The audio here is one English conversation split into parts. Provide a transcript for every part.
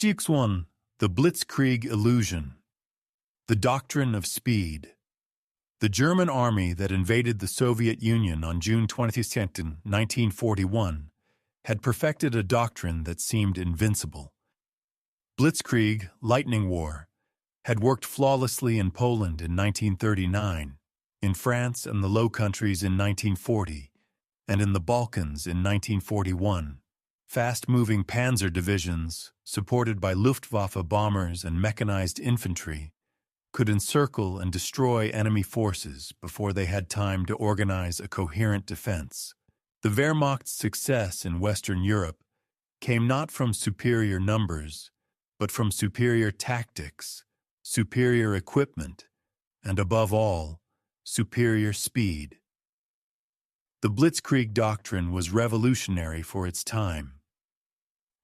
Stix 1. The Blitzkrieg Illusion. The Doctrine of Speed. The German army that invaded the Soviet Union on June 22, 1941, had perfected a doctrine that seemed invincible. Blitzkrieg, lightning war, had worked flawlessly in Poland in 1939, in France and the Low Countries in 1940, and in the Balkans in 1941. Fast-moving panzer divisions, supported by Luftwaffe bombers and mechanized infantry, could encircle and destroy enemy forces before they had time to organize a coherent defense. The Wehrmacht's success in Western Europe came not from superior numbers, but from superior tactics, superior equipment, and above all, superior speed. The Blitzkrieg doctrine was revolutionary for its time.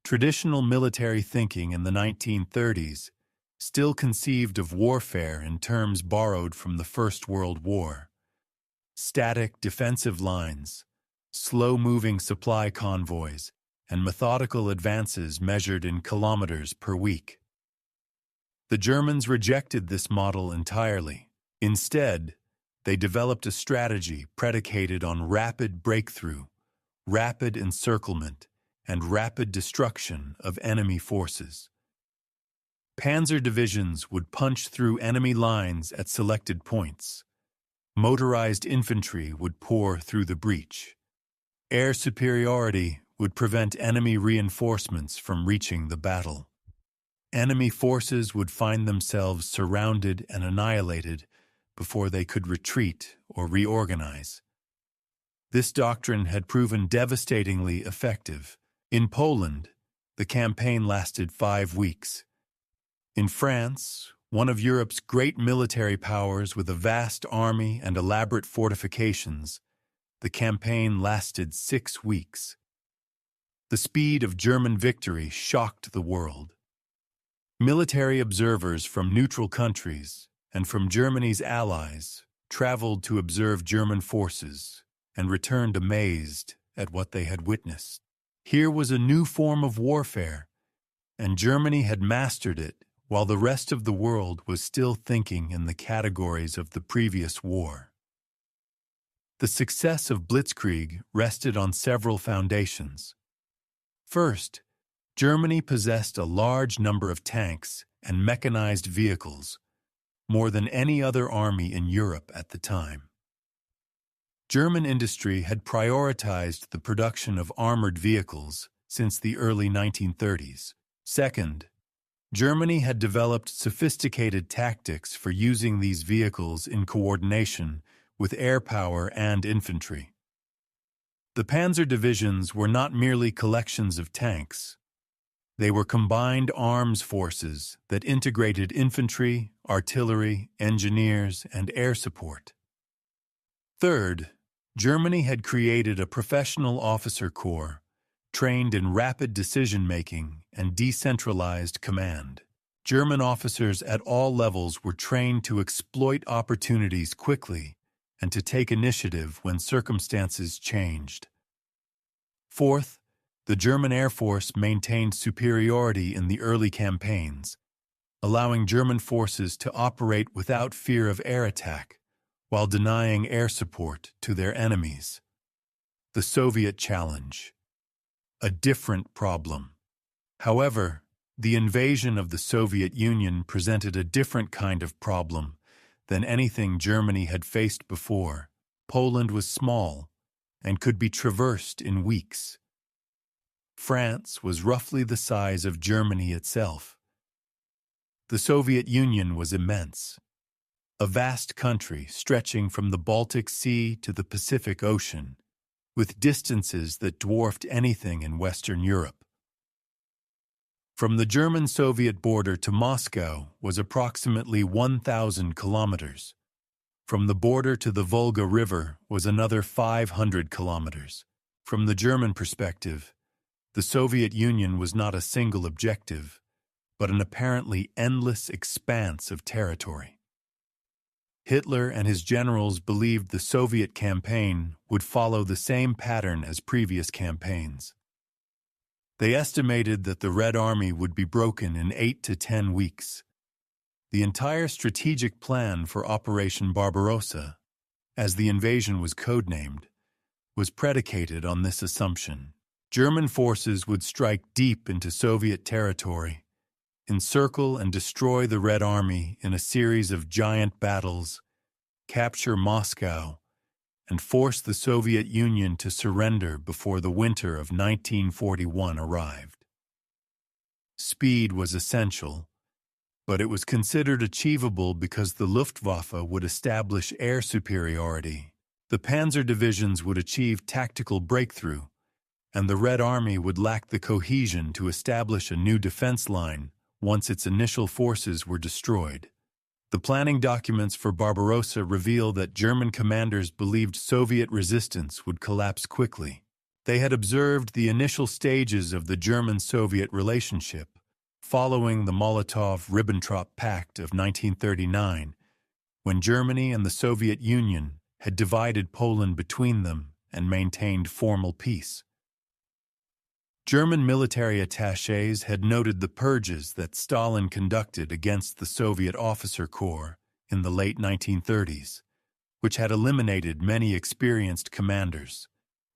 Traditional military thinking in the 1930s still conceived of warfare in terms borrowed from the First World War. Static defensive lines, slow-moving supply convoys, and methodical advances measured in kilometers per week. The Germans rejected this model entirely. Instead, they developed a strategy predicated on rapid breakthrough, rapid encirclement, and rapid destruction of enemy forces. Panzer divisions would punch through enemy lines at selected points. Motorized infantry would pour through the breach. Air superiority would prevent enemy reinforcements from reaching the battle. Enemy forces would find themselves surrounded and annihilated before they could retreat or reorganize. This doctrine had proven devastatingly effective. In Poland, the campaign lasted 5 weeks. In France, one of Europe's great military powers with a vast army and elaborate fortifications, the campaign lasted 6 weeks. The speed of German victory shocked the world. Military observers from neutral countries and from Germany's allies traveled to observe German forces and returned amazed at what they had witnessed. Here was a new form of warfare, and Germany had mastered it while the rest of the world was still thinking in the categories of the previous war. The success of Blitzkrieg rested on several foundations. First, Germany possessed a large number of tanks and mechanized vehicles, more than any other army in Europe at the time. German industry had prioritized the production of armored vehicles since the early 1930s. Second, Germany had developed sophisticated tactics for using these vehicles in coordination with air power and infantry. The panzer divisions were not merely collections of tanks. They were combined arms forces that integrated infantry, artillery, engineers, and air support. Third, Germany had created a professional officer corps trained in rapid decision-making and decentralized command. German officers at all levels were trained to exploit opportunities quickly and to take initiative when circumstances changed. Fourth, the German Air Force maintained superiority in the early campaigns, allowing German forces to operate without fear of air attack while denying air support to their enemies. The Soviet challenge. A different problem. However, the invasion of the Soviet Union presented a different kind of problem than anything Germany had faced before. Poland was small and could be traversed in weeks. France was roughly the size of Germany itself. The Soviet Union was immense, a vast country stretching from the Baltic Sea to the Pacific Ocean, with distances that dwarfed anything in Western Europe. From the German-Soviet border to Moscow was approximately 1,000 kilometers. From the border to the Volga River was another 500 kilometers. From the German perspective, the Soviet Union was not a single objective, but an apparently endless expanse of territory. Hitler and his generals believed the Soviet campaign would follow the same pattern as previous campaigns. They estimated that the Red Army would be broken in 8 to 10 weeks. The entire strategic plan for Operation Barbarossa, as the invasion was codenamed, was predicated on this assumption. German forces would strike deep into Soviet territory, encircle and destroy the Red Army in a series of giant battles, capture Moscow, and force the Soviet Union to surrender before the winter of 1941 arrived. Speed was essential, but it was considered achievable because the Luftwaffe would establish air superiority. The panzer divisions would achieve tactical breakthrough, and the Red Army would lack the cohesion to establish a new defense line once its initial forces were destroyed. The planning documents for Barbarossa reveal that German commanders believed Soviet resistance would collapse quickly. They had observed the initial stages of the German-Soviet relationship following the Molotov-Ribbentrop Pact of 1939, when Germany and the Soviet Union had divided Poland between them and maintained formal peace. German military attachés had noted the purges that Stalin conducted against the Soviet officer corps in the late 1930s, which had eliminated many experienced commanders.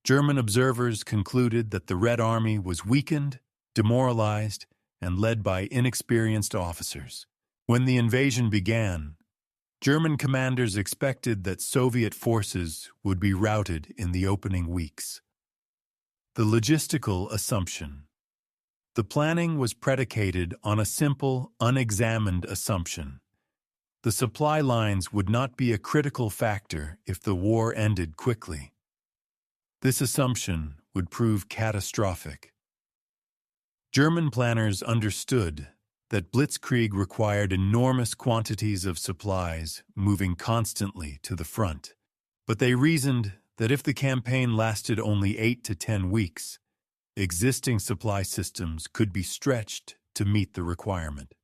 German observers concluded that the Red Army was weakened, demoralized, and led by inexperienced officers. When the invasion began, German commanders expected that Soviet forces would be routed in the opening weeks. The logistical assumption. The planning was predicated on a simple, unexamined assumption. The supply lines would not be a critical factor if the war ended quickly. This assumption would prove catastrophic. German planners understood that blitzkrieg required enormous quantities of supplies moving constantly to the front, but they reasoned that if the campaign lasted only 8 to 10 weeks, existing supply systems could be stretched to meet the requirement.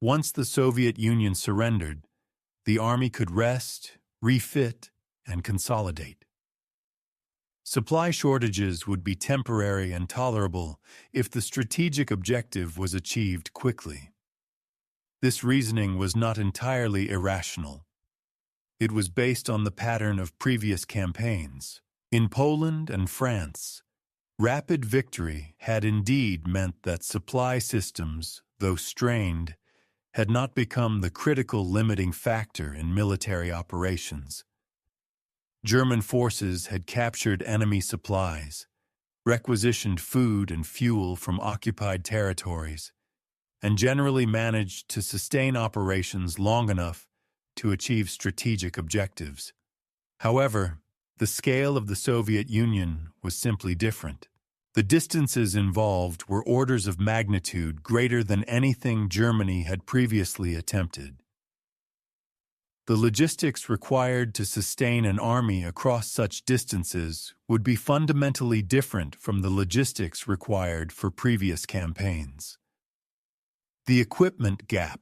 Once the Soviet Union surrendered, the army could rest, refit, and consolidate. Supply shortages would be temporary and tolerable if the strategic objective was achieved quickly. This reasoning was not entirely irrational. It was based on the pattern of previous campaigns. In Poland and France, rapid victory had indeed meant that supply systems, though strained, had not become the critical limiting factor in military operations. German forces had captured enemy supplies, requisitioned food and fuel from occupied territories, and generally managed to sustain operations long enough to achieve strategic objectives. However, the scale of the Soviet Union was simply different. The distances involved were orders of magnitude greater than anything Germany had previously attempted. The logistics required to sustain an army across such distances would be fundamentally different from the logistics required for previous campaigns. The equipment gap.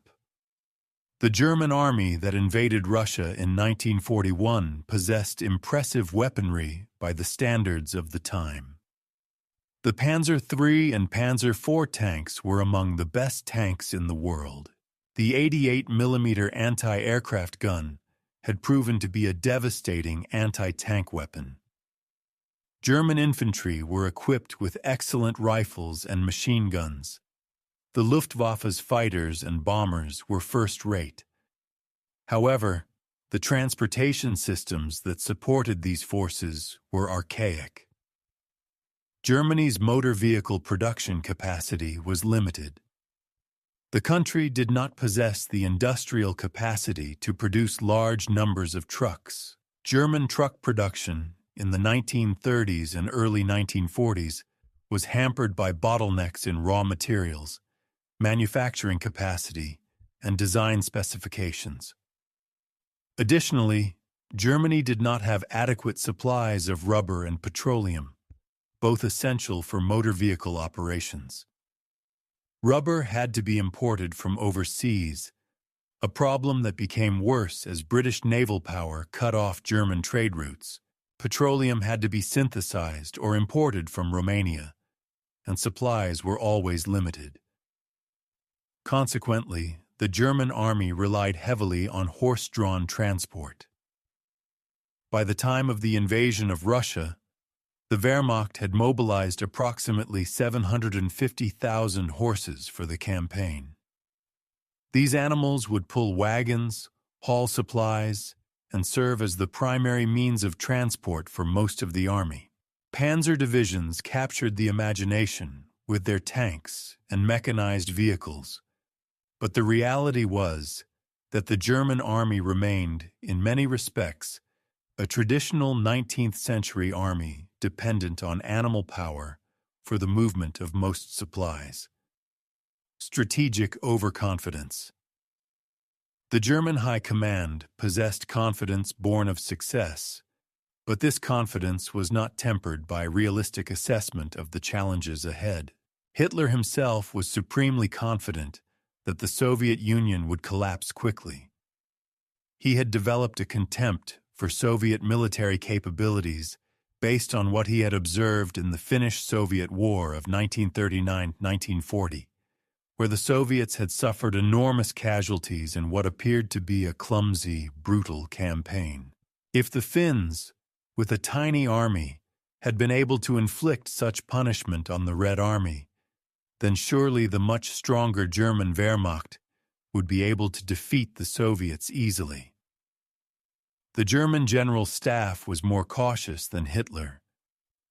The German army that invaded Russia in 1941 possessed impressive weaponry by the standards of the time. The Panzer III and Panzer IV tanks were among the best tanks in the world. The 88mm anti-aircraft gun had proven to be a devastating anti-tank weapon. German infantry were equipped with excellent rifles and machine guns. The Luftwaffe's fighters and bombers were first-rate. However, the transportation systems that supported these forces were archaic. Germany's motor vehicle production capacity was limited. The country did not possess the industrial capacity to produce large numbers of trucks. German truck production in the 1930s and early 1940s was hampered by bottlenecks in raw materials, manufacturing capacity, and design specifications. Additionally, Germany did not have adequate supplies of rubber and petroleum, both essential for motor vehicle operations. Rubber had to be imported from overseas, a problem that became worse as British naval power cut off German trade routes. Petroleum had to be synthesized or imported from Romania, and supplies were always limited. Consequently, the German army relied heavily on horse-drawn transport. By the time of the invasion of Russia, the Wehrmacht had mobilized approximately 750,000 horses for the campaign. These animals would pull wagons, haul supplies, and serve as the primary means of transport for most of the army. Panzer divisions captured the imagination with their tanks and mechanized vehicles, but the reality was that the German army remained, in many respects, a traditional 19th-century army dependent on animal power for the movement of most supplies. Strategic overconfidence. The German High Command possessed confidence born of success, but this confidence was not tempered by realistic assessment of the challenges ahead. Hitler himself was supremely confident that the Soviet Union would collapse quickly. He had developed a contempt for Soviet military capabilities based on what he had observed in the Finnish-Soviet War of 1939-1940, where the Soviets had suffered enormous casualties in what appeared to be a clumsy, brutal campaign. If the Finns, with a tiny army, had been able to inflict such punishment on the Red Army, then surely the much stronger German Wehrmacht would be able to defeat the Soviets easily. The German General Staff was more cautious than Hitler,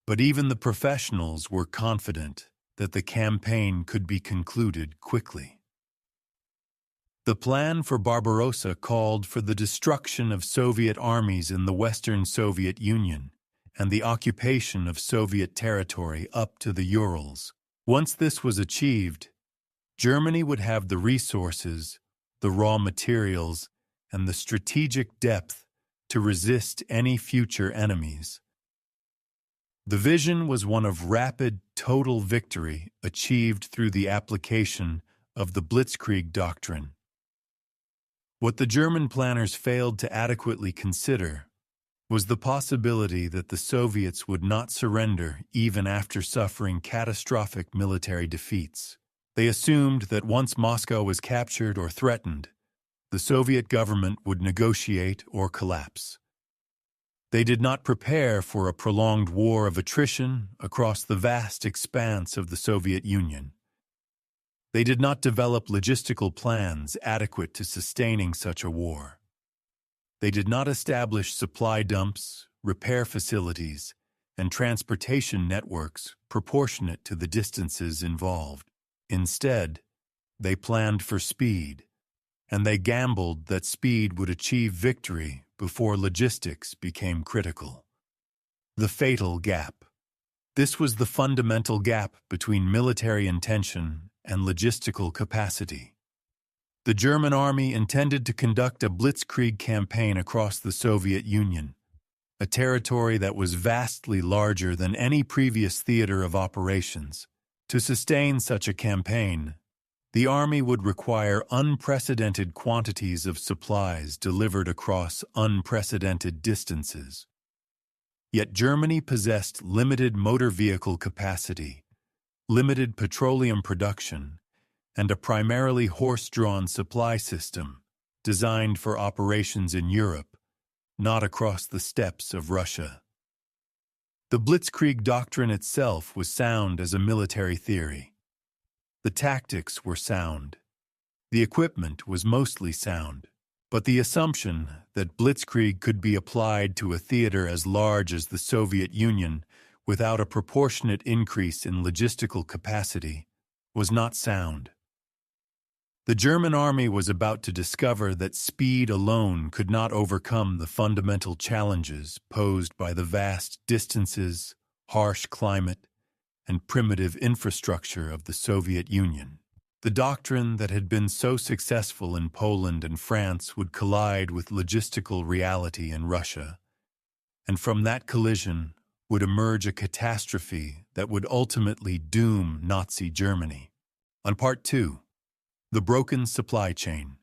but even the professionals were confident that the campaign could be concluded quickly. The plan for Barbarossa called for the destruction of Soviet armies in the Western Soviet Union and the occupation of Soviet territory up to the Urals. Once this was achieved, Germany would have the resources, the raw materials, and the strategic depth to resist any future enemies. The vision was one of rapid, total victory achieved through the application of the Blitzkrieg doctrine. What the German planners failed to adequately consider was the possibility that the Soviets would not surrender even after suffering catastrophic military defeats. They assumed that once Moscow was captured or threatened, the Soviet government would negotiate or collapse. They did not prepare for a prolonged war of attrition across the vast expanse of the Soviet Union. They did not develop logistical plans adequate to sustaining such a war. They did not establish supply dumps, repair facilities, and transportation networks proportionate to the distances involved. Instead, they planned for speed, and they gambled that speed would achieve victory before logistics became critical. The fatal gap. This was the fundamental gap between military intention and logistical capacity. The German army intended to conduct a blitzkrieg campaign across the Soviet Union, a territory that was vastly larger than any previous theater of operations. To sustain such a campaign, the army would require unprecedented quantities of supplies delivered across unprecedented distances. Yet Germany possessed limited motor vehicle capacity, limited petroleum production, and a primarily horse-drawn supply system designed for operations in Europe, not across the steppes of Russia. The Blitzkrieg doctrine itself was sound as a military theory. The tactics were sound. The equipment was mostly sound. But the assumption that Blitzkrieg could be applied to a theater as large as the Soviet Union without a proportionate increase in logistical capacity was not sound. The German army was about to discover that speed alone could not overcome the fundamental challenges posed by the vast distances, harsh climate, and primitive infrastructure of the Soviet Union. The doctrine that had been so successful in Poland and France would collide with logistical reality in Russia, and from that collision would emerge a catastrophe that would ultimately doom Nazi Germany. On Part 2, the broken supply chain.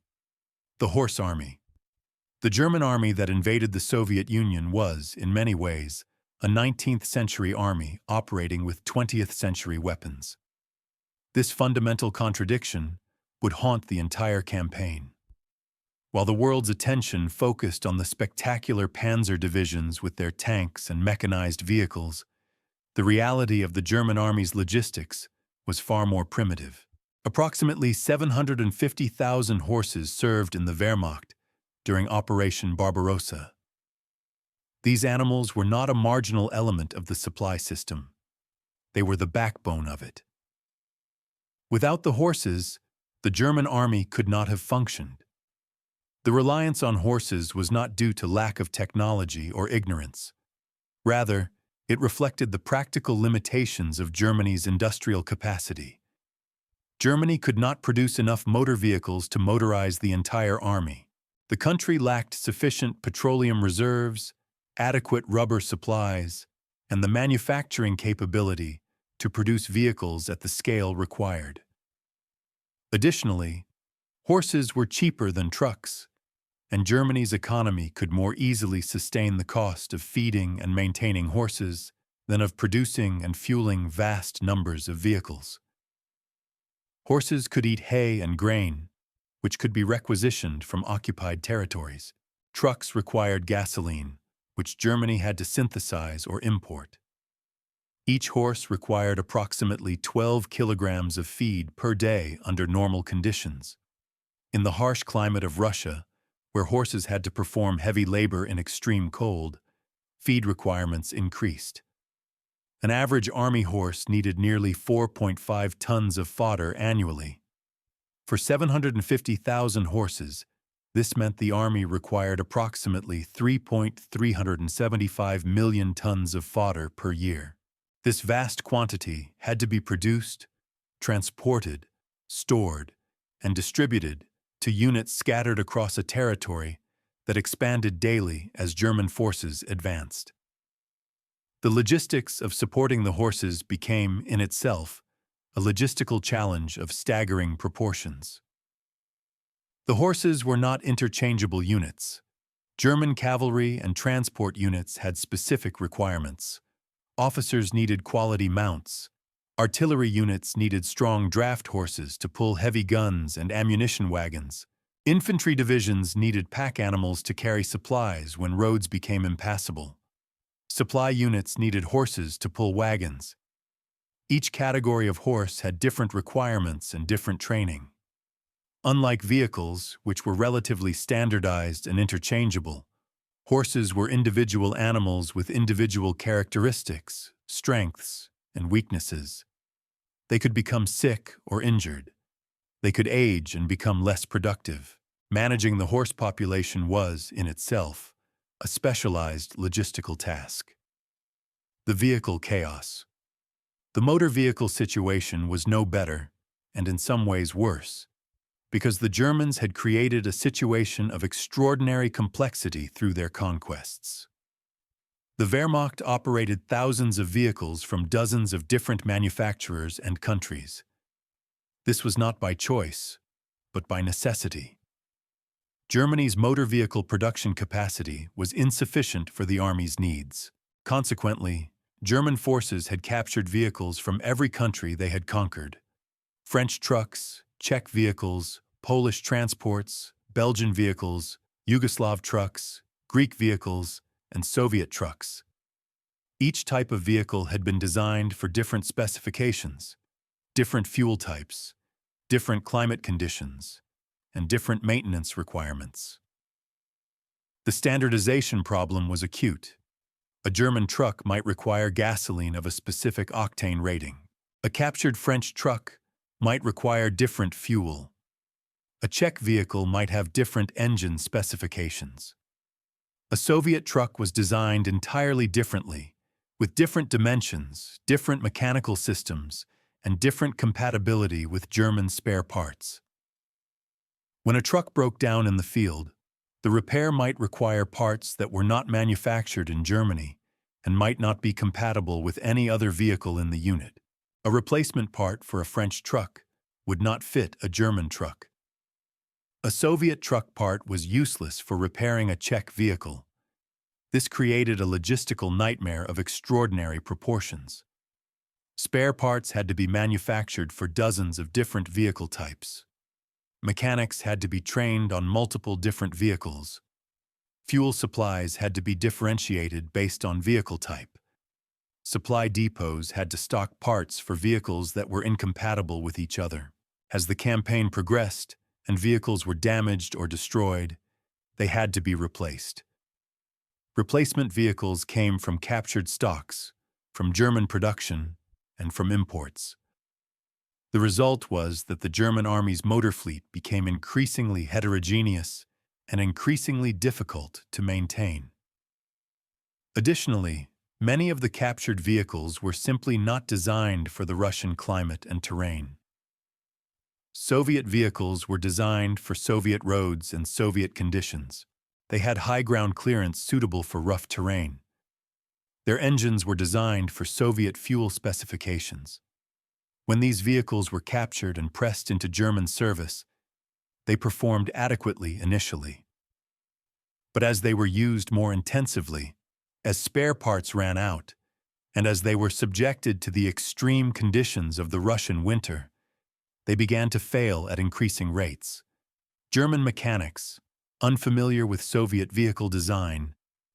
The Horse Army. The German army that invaded the Soviet Union was, in many ways, a 19th-century army operating with 20th-century weapons. This fundamental contradiction would haunt the entire campaign. While the world's attention focused on the spectacular panzer divisions with their tanks and mechanized vehicles, the reality of the German army's logistics was far more primitive. Approximately 750,000 horses served in the Wehrmacht during Operation Barbarossa. These animals were not a marginal element of the supply system. They were the backbone of it. Without the horses, the German army could not have functioned. The reliance on horses was not due to lack of technology or ignorance. Rather, it reflected the practical limitations of Germany's industrial capacity. Germany could not produce enough motor vehicles to motorize the entire army. The country lacked sufficient petroleum reserves, adequate rubber supplies, and the manufacturing capability to produce vehicles at the scale required. Additionally, horses were cheaper than trucks, and Germany's economy could more easily sustain the cost of feeding and maintaining horses than of producing and fueling vast numbers of vehicles. Horses could eat hay and grain, which could be requisitioned from occupied territories. Trucks required gasoline, which Germany had to synthesize or import. Each horse required approximately 12 kilograms of feed per day under normal conditions. In the harsh climate of Russia, where horses had to perform heavy labor in extreme cold, feed requirements increased. An average army horse needed nearly 4.5 tons of fodder annually. For 750,000 horses, this meant the army required approximately 3.375 million tons of fodder per year. This vast quantity had to be produced, transported, stored, and distributed to units scattered across a territory that expanded daily as German forces advanced. The logistics of supporting the horses became, in itself, a logistical challenge of staggering proportions. The horses were not interchangeable units. German cavalry and transport units had specific requirements. Officers needed quality mounts. Artillery units needed strong draft horses to pull heavy guns and ammunition wagons. Infantry divisions needed pack animals to carry supplies when roads became impassable. Supply units needed horses to pull wagons. Each category of horse had different requirements and different training. Unlike vehicles, which were relatively standardized and interchangeable, horses were individual animals with individual characteristics, strengths, and weaknesses. They could become sick or injured. They could age and become less productive. Managing the horse population was, in itself, a specialized logistical task. The vehicle chaos. The motor vehicle situation was no better, and in some ways worse, because the Germans had created a situation of extraordinary complexity through their conquests. The Wehrmacht operated thousands of vehicles from dozens of different manufacturers and countries. This was not by choice, but by necessity. Germany's motor vehicle production capacity was insufficient for the army's needs. Consequently, German forces had captured vehicles from every country they had conquered. French trucks, Czech vehicles, Polish transports, Belgian vehicles, Yugoslav trucks, Greek vehicles, and Soviet trucks. Each type of vehicle had been designed for different specifications, different fuel types, different climate conditions, and different maintenance requirements. The standardization problem was acute. A German truck might require gasoline of a specific octane rating. A captured French truck might require different fuel. A Czech vehicle might have different engine specifications. A Soviet truck was designed entirely differently, with different dimensions, different mechanical systems, and different compatibility with German spare parts. When a truck broke down in the field, the repair might require parts that were not manufactured in Germany and might not be compatible with any other vehicle in the unit. A replacement part for a French truck would not fit a German truck. A Soviet truck part was useless for repairing a Czech vehicle. This created a logistical nightmare of extraordinary proportions. Spare parts had to be manufactured for dozens of different vehicle types. Mechanics had to be trained on multiple different vehicles. Fuel supplies had to be differentiated based on vehicle type. Supply depots had to stock parts for vehicles that were incompatible with each other. As the campaign progressed and vehicles were damaged or destroyed, they had to be replaced. Replacement vehicles came from captured stocks, from German production, and from imports. The result was that the German army's motor fleet became increasingly heterogeneous and increasingly difficult to maintain. Additionally, many of the captured vehicles were simply not designed for the Russian climate and terrain. Soviet vehicles were designed for Soviet roads and Soviet conditions. They had high ground clearance suitable for rough terrain. Their engines were designed for Soviet fuel specifications. When these vehicles were captured and pressed into German service, they performed adequately initially. But as they were used more intensively, as spare parts ran out, and as they were subjected to the extreme conditions of the Russian winter, they began to fail at increasing rates. German mechanics, unfamiliar with Soviet vehicle design,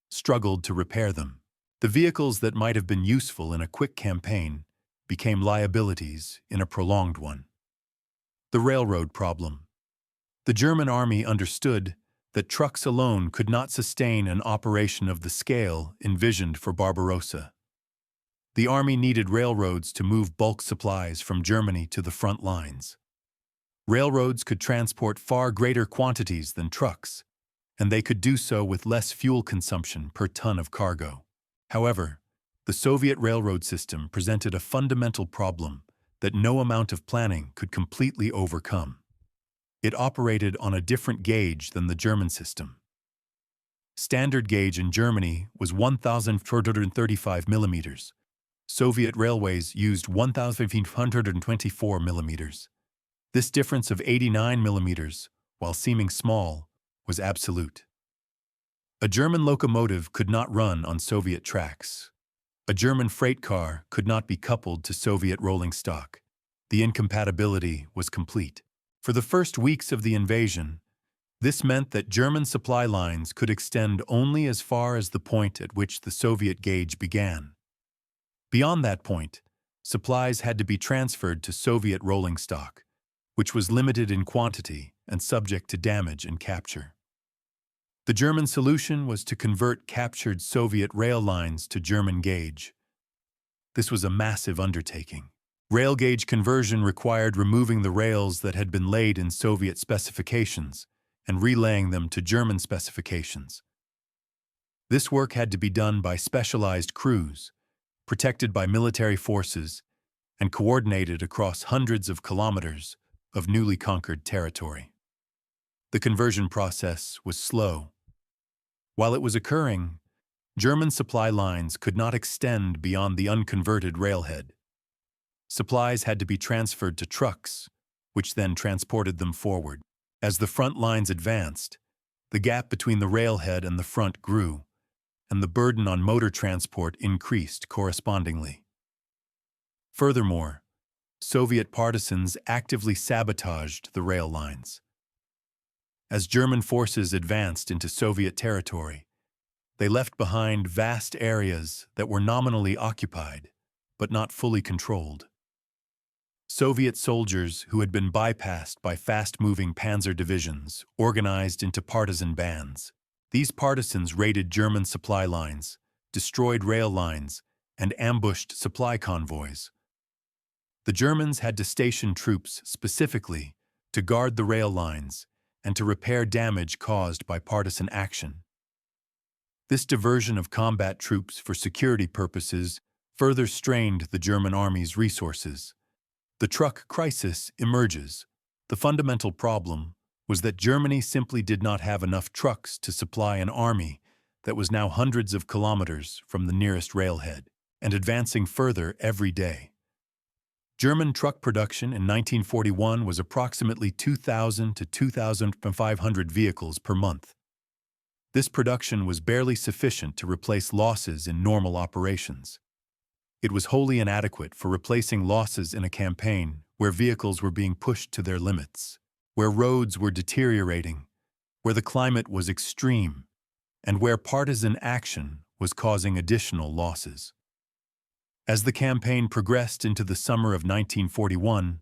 struggled to repair them. The vehicles that might have been useful in a quick campaign became liabilities in a prolonged one. The railroad problem. The German army understood that trucks alone could not sustain an operation of the scale envisioned for Barbarossa. The army needed railroads to move bulk supplies from Germany to the front lines. Railroads could transport far greater quantities than trucks, and they could do so with less fuel consumption per ton of cargo. However, the Soviet railroad system presented a fundamental problem that no amount of planning could completely overcome. It operated on a different gauge than the German system. Standard gauge in Germany was 1,435 millimeters. Soviet railways used 1,524 millimeters. This difference of 89 millimeters, while seeming small, was absolute. A German locomotive could not run on Soviet tracks. A German freight car could not be coupled to Soviet rolling stock. The incompatibility was complete. For the first weeks of the invasion, this meant that German supply lines could extend only as far as the point at which the Soviet gauge began. Beyond that point, supplies had to be transferred to Soviet rolling stock, which was limited in quantity and subject to damage and capture. The German solution was to convert captured Soviet rail lines to German gauge. This was a massive undertaking. Rail gauge conversion required removing the rails that had been laid in Soviet specifications and relaying them to German specifications. This work had to be done by specialized crews, protected by military forces, and coordinated across hundreds of kilometers of newly conquered territory. The conversion process was slow. While it was occurring, German supply lines could not extend beyond the unconverted railhead. Supplies had to be transferred to trucks, which then transported them forward. As the front lines advanced, the gap between the railhead and the front grew, and the burden on motor transport increased correspondingly. Furthermore, Soviet partisans actively sabotaged the rail lines. As German forces advanced into Soviet territory, they left behind vast areas that were nominally occupied, but not fully controlled. Soviet soldiers who had been bypassed by fast-moving panzer divisions organized into partisan bands. These partisans raided German supply lines, destroyed rail lines, and ambushed supply convoys. The Germans had to station troops specifically to guard the rail lines and to repair damage caused by partisan action. This diversion of combat troops for security purposes further strained the German army's resources. The truck crisis emerges. The fundamental problem was that Germany simply did not have enough trucks to supply an army that was now hundreds of kilometers from the nearest railhead and advancing further every day. German truck production in 1941 was approximately 2,000 to 2,500 vehicles per month. This production was barely sufficient to replace losses in normal operations. It was wholly inadequate for replacing losses in a campaign where vehicles were being pushed to their limits, where roads were deteriorating, where the climate was extreme, and where partisan action was causing additional losses. As the campaign progressed into the summer of 1941,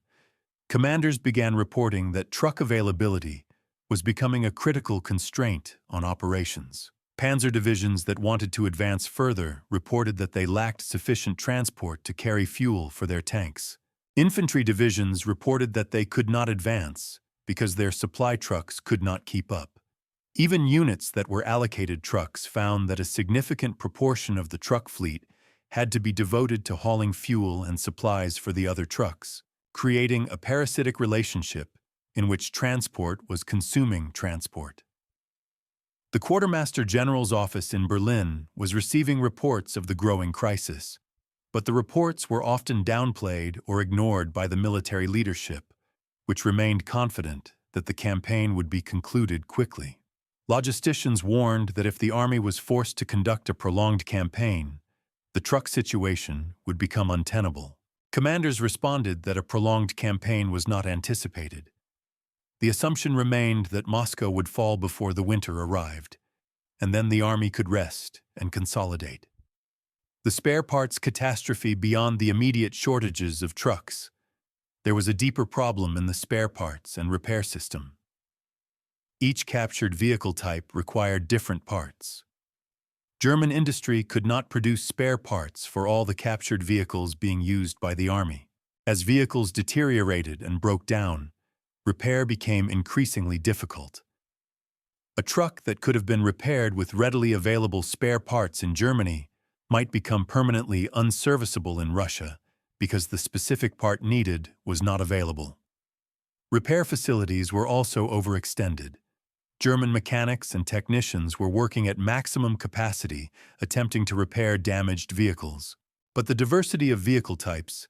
commanders began reporting that truck availability was becoming a critical constraint on operations. Panzer divisions that wanted to advance further reported that they lacked sufficient transport to carry fuel for their tanks. Infantry divisions reported that they could not advance because their supply trucks could not keep up. Even units that were allocated trucks found that a significant proportion of the truck fleet had to be devoted to hauling fuel and supplies for the other trucks, creating a parasitic relationship in which transport was consuming transport. The Quartermaster General's office in Berlin was receiving reports of the growing crisis, but the reports were often downplayed or ignored by the military leadership, which remained confident that the campaign would be concluded quickly. Logisticians warned that if the army was forced to conduct a prolonged campaign, the truck situation would become untenable. Commanders responded that a prolonged campaign was not anticipated. The assumption remained that Moscow would fall before the winter arrived, and then the army could rest and consolidate. The spare parts catastrophe beyond the immediate shortages of trucks. There was a deeper problem in the spare parts and repair system. Each captured vehicle type required different parts. German industry could not produce spare parts for all the captured vehicles being used by the army. As vehicles deteriorated and broke down, repair became increasingly difficult. A truck that could have been repaired with readily available spare parts in Germany might become permanently unserviceable in Russia because the specific part needed was not available. Repair facilities were also overextended. German mechanics and technicians were working at maximum capacity, attempting to repair damaged vehicles. But the diversity of vehicle types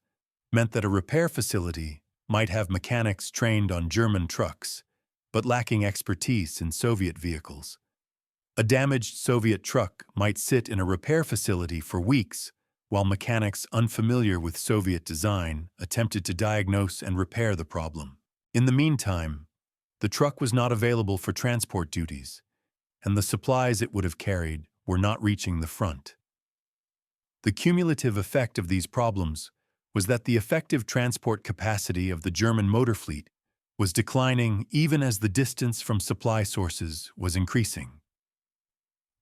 meant that a repair facility might have mechanics trained on German trucks, but lacking expertise in Soviet vehicles. A damaged Soviet truck might sit in a repair facility for weeks, while mechanics unfamiliar with Soviet design attempted to diagnose and repair the problem. In the meantime, the truck was not available for transport duties, and the supplies it would have carried were not reaching the front. The cumulative effect of these problems was that the effective transport capacity of the German motor fleet was declining even as the distance from supply sources was increasing.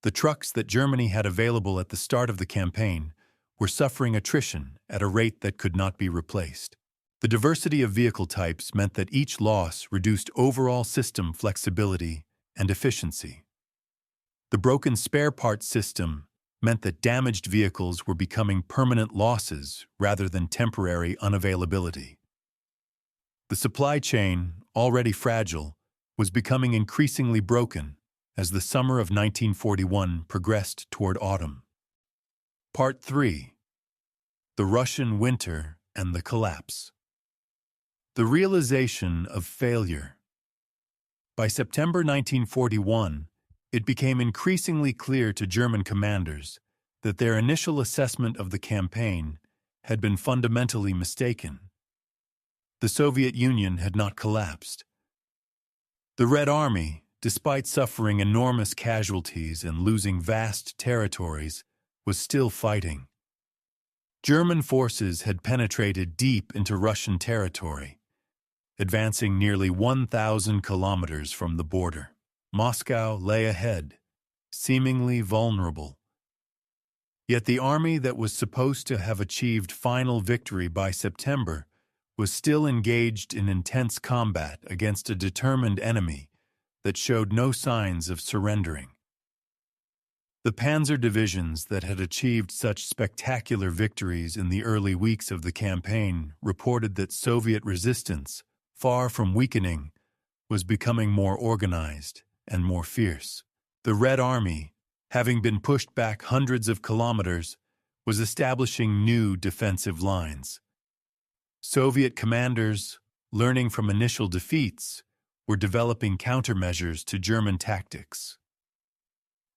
The trucks that Germany had available at the start of the campaign were suffering attrition at a rate that could not be replaced. The diversity of vehicle types meant that each loss reduced overall system flexibility and efficiency. The broken spare parts system meant that damaged vehicles were becoming permanent losses rather than temporary unavailability. The supply chain, already fragile, was becoming increasingly broken as the summer of 1941 progressed toward autumn. Part 3. The Russian Winter and the Collapse. The realization of failure. By September 1941, it became increasingly clear to German commanders that their initial assessment of the campaign had been fundamentally mistaken. The Soviet Union had not collapsed. The Red Army, despite suffering enormous casualties and losing vast territories, was still fighting. German forces had penetrated deep into Russian territory, advancing nearly 1,000 kilometers from the border. Moscow lay ahead, seemingly vulnerable. Yet the army that was supposed to have achieved final victory by September was still engaged in intense combat against a determined enemy that showed no signs of surrendering. The panzer divisions that had achieved such spectacular victories in the early weeks of the campaign reported that Soviet resistance, far from weakening, was becoming more organized and more fierce. The Red Army, having been pushed back hundreds of kilometers, was establishing new defensive lines. Soviet commanders, learning from initial defeats, were developing countermeasures to German tactics.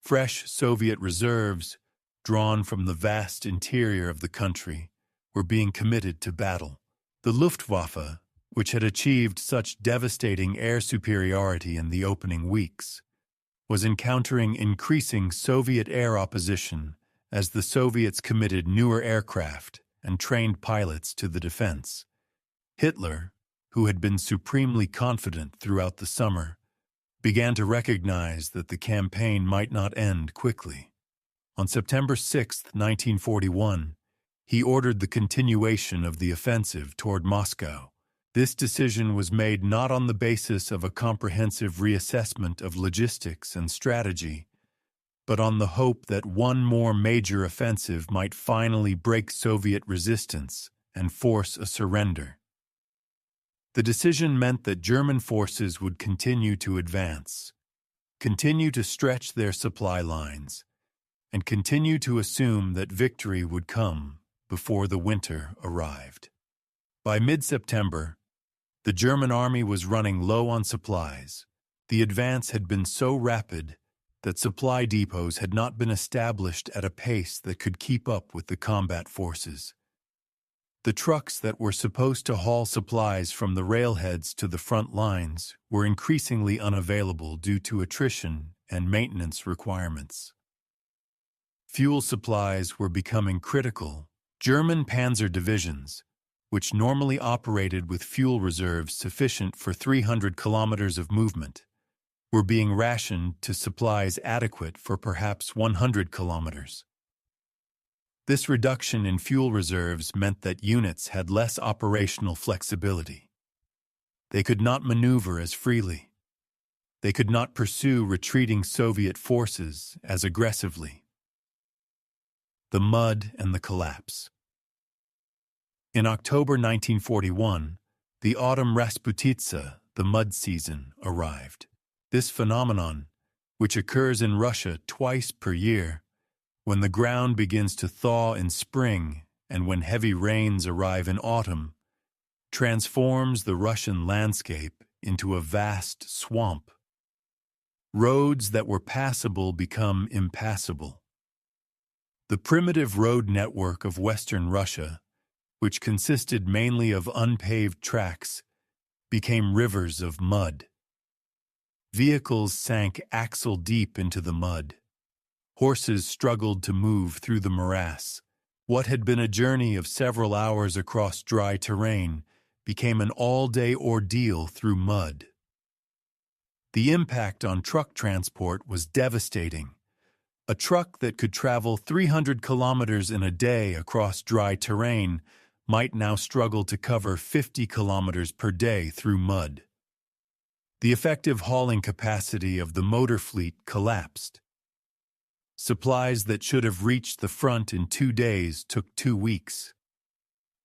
Fresh Soviet reserves, drawn from the vast interior of the country, were being committed to battle. The Luftwaffe, which had achieved such devastating air superiority in the opening weeks, was encountering increasing Soviet air opposition as the Soviets committed newer aircraft and trained pilots to the defense. Hitler, who had been supremely confident throughout the summer, began to recognize that the campaign might not end quickly. On September 6, 1941, he ordered the continuation of the offensive toward Moscow. This decision was made not on the basis of a comprehensive reassessment of logistics and strategy, but on the hope that one more major offensive might finally break Soviet resistance and force a surrender. The decision meant that German forces would continue to advance, continue to stretch their supply lines, and continue to assume that victory would come before the winter arrived. By mid-September, the German army was running low on supplies. The advance had been so rapid that supply depots had not been established at a pace that could keep up with the combat forces. The trucks that were supposed to haul supplies from the railheads to the front lines were increasingly unavailable due to attrition and maintenance requirements. Fuel supplies were becoming critical. German panzer divisions, which normally operated with fuel reserves sufficient for 300 kilometers of movement, were being rationed to supplies adequate for perhaps 100 kilometers. This reduction in fuel reserves meant that units had less operational flexibility. They could not maneuver as freely. They could not pursue retreating Soviet forces as aggressively. The mud and the collapse. In October 1941, the autumn Rasputitsa, the mud season, arrived. This phenomenon, which occurs in Russia twice per year, when the ground begins to thaw in spring and when heavy rains arrive in autumn, transforms the Russian landscape into a vast swamp. Roads that were passable become impassable. The primitive road network of Western Russia, which consisted mainly of unpaved tracks, became rivers of mud. Vehicles sank axle-deep into the mud. Horses struggled to move through the morass. What had been a journey of several hours across dry terrain became an all-day ordeal through mud. The impact on truck transport was devastating. A truck that could travel 300 kilometers in a day across dry terrain might now struggle to cover 50 kilometers per day through mud. The effective hauling capacity of the motor fleet collapsed. Supplies that should have reached the front in 2 days took 2 weeks.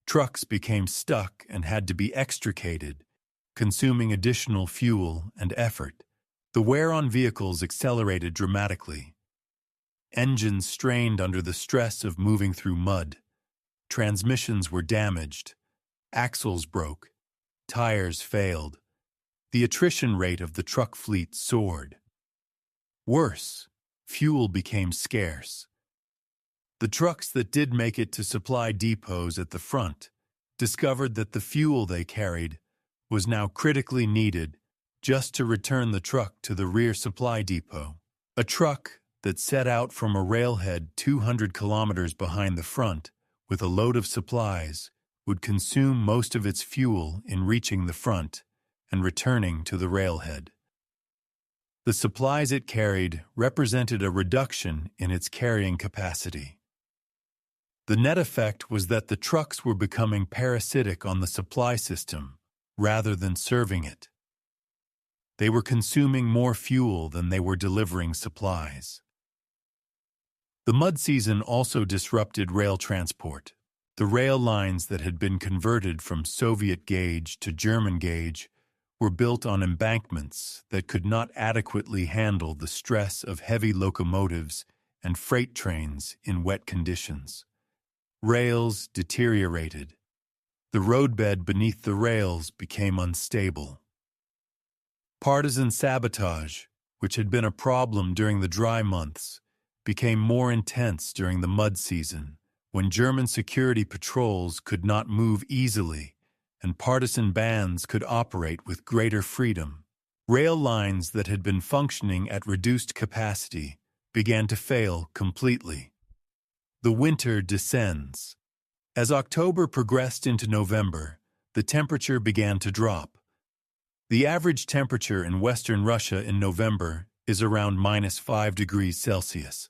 Trucks became stuck and had to be extricated, consuming additional fuel and effort. The wear on vehicles accelerated dramatically. Engines strained under the stress of moving through mud. Transmissions were damaged. Axles broke. Tires failed. The attrition rate of the truck fleet soared. Worse, fuel became scarce. The trucks that did make it to supply depots at the front discovered that the fuel they carried was now critically needed just to return the truck to the rear supply depot. A truck that set out from a railhead 200 kilometers behind the front with a load of supplies would consume most of its fuel in reaching the front and returning to the railhead. The supplies it carried represented a reduction in its carrying capacity. The net effect was that the trucks were becoming parasitic on the supply system rather than serving it. They were consuming more fuel than they were delivering supplies. The mud season also disrupted rail transport. The rail lines that had been converted from Soviet gauge to German gauge were built on embankments that could not adequately handle the stress of heavy locomotives and freight trains in wet conditions. Rails deteriorated. The roadbed beneath the rails became unstable. Partisan sabotage, which had been a problem during the dry months, became more intense during the mud season, when German security patrols could not move easily and partisan bands could operate with greater freedom. Rail lines that had been functioning at reduced capacity began to fail completely. The winter descends. As October progressed into November, the temperature began to drop. The average temperature in western Russia in November is around -5 degrees Celsius.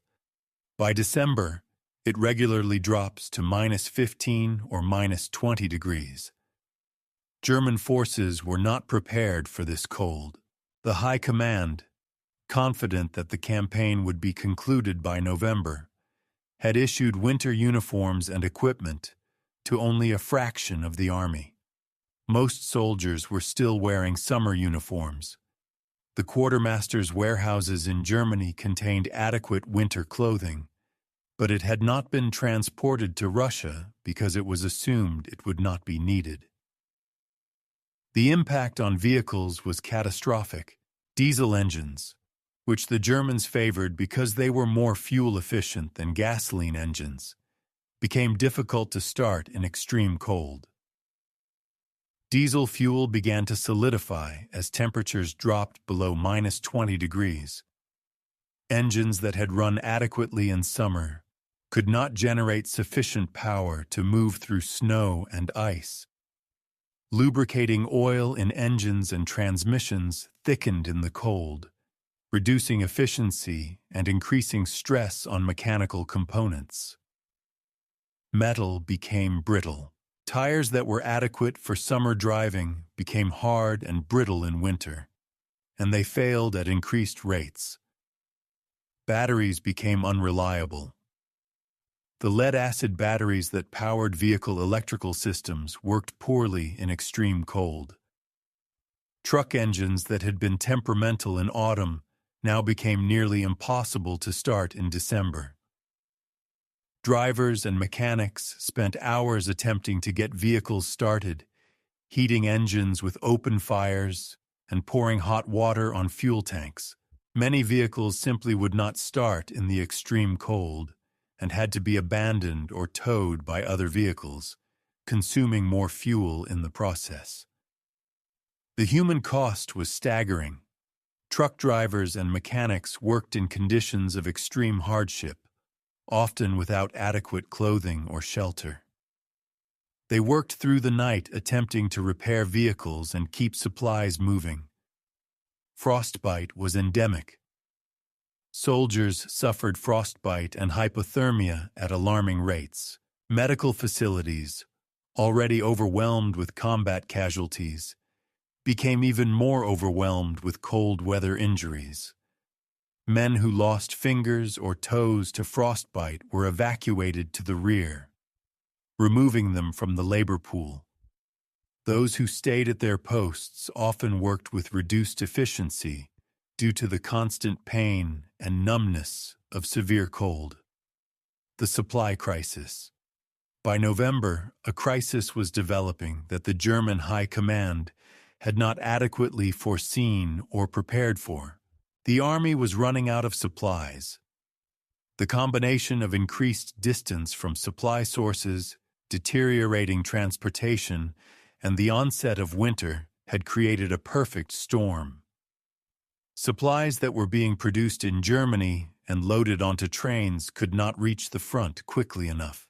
By December, it regularly drops to -15 or -20 degrees. German forces were not prepared for this cold. The High Command, confident that the campaign would be concluded by November, had issued winter uniforms and equipment to only a fraction of the army. Most soldiers were still wearing summer uniforms. The quartermaster's warehouses in Germany contained adequate winter clothing, but it had not been transported to Russia because it was assumed it would not be needed. The impact on vehicles was catastrophic. Diesel engines, which the Germans favored because they were more fuel-efficient than gasoline engines, became difficult to start in extreme cold. Diesel fuel began to solidify as temperatures dropped below -20 degrees. Engines that had run adequately in summer could not generate sufficient power to move through snow and ice. Lubricating oil in engines and transmissions thickened in the cold, reducing efficiency and increasing stress on mechanical components. Metal became brittle. Tires that were adequate for summer driving became hard and brittle in winter, and they failed at increased rates. Batteries became unreliable. The lead-acid batteries that powered vehicle electrical systems worked poorly in extreme cold. Truck engines that had been temperamental in autumn now became nearly impossible to start in December. Drivers and mechanics spent hours attempting to get vehicles started, heating engines with open fires and pouring hot water on fuel tanks. Many vehicles simply would not start in the extreme cold and had to be abandoned or towed by other vehicles, consuming more fuel in the process. The human cost was staggering. Truck drivers and mechanics worked in conditions of extreme hardship, often without adequate clothing or shelter. They worked through the night attempting to repair vehicles and keep supplies moving. Frostbite was endemic. Soldiers suffered frostbite and hypothermia at alarming rates. Medical facilities, already overwhelmed with combat casualties, became even more overwhelmed with cold weather injuries. Men who lost fingers or toes to frostbite were evacuated to the rear, removing them from the labor pool. Those who stayed at their posts often worked with reduced efficiency due to the constant pain and numbness of severe cold. The supply crisis. By November, a crisis was developing that the German High Command had not adequately foreseen or prepared for. The army was running out of supplies. The combination of increased distance from supply sources, deteriorating transportation, and the onset of winter had created a perfect storm. Supplies that were being produced in Germany and loaded onto trains could not reach the front quickly enough.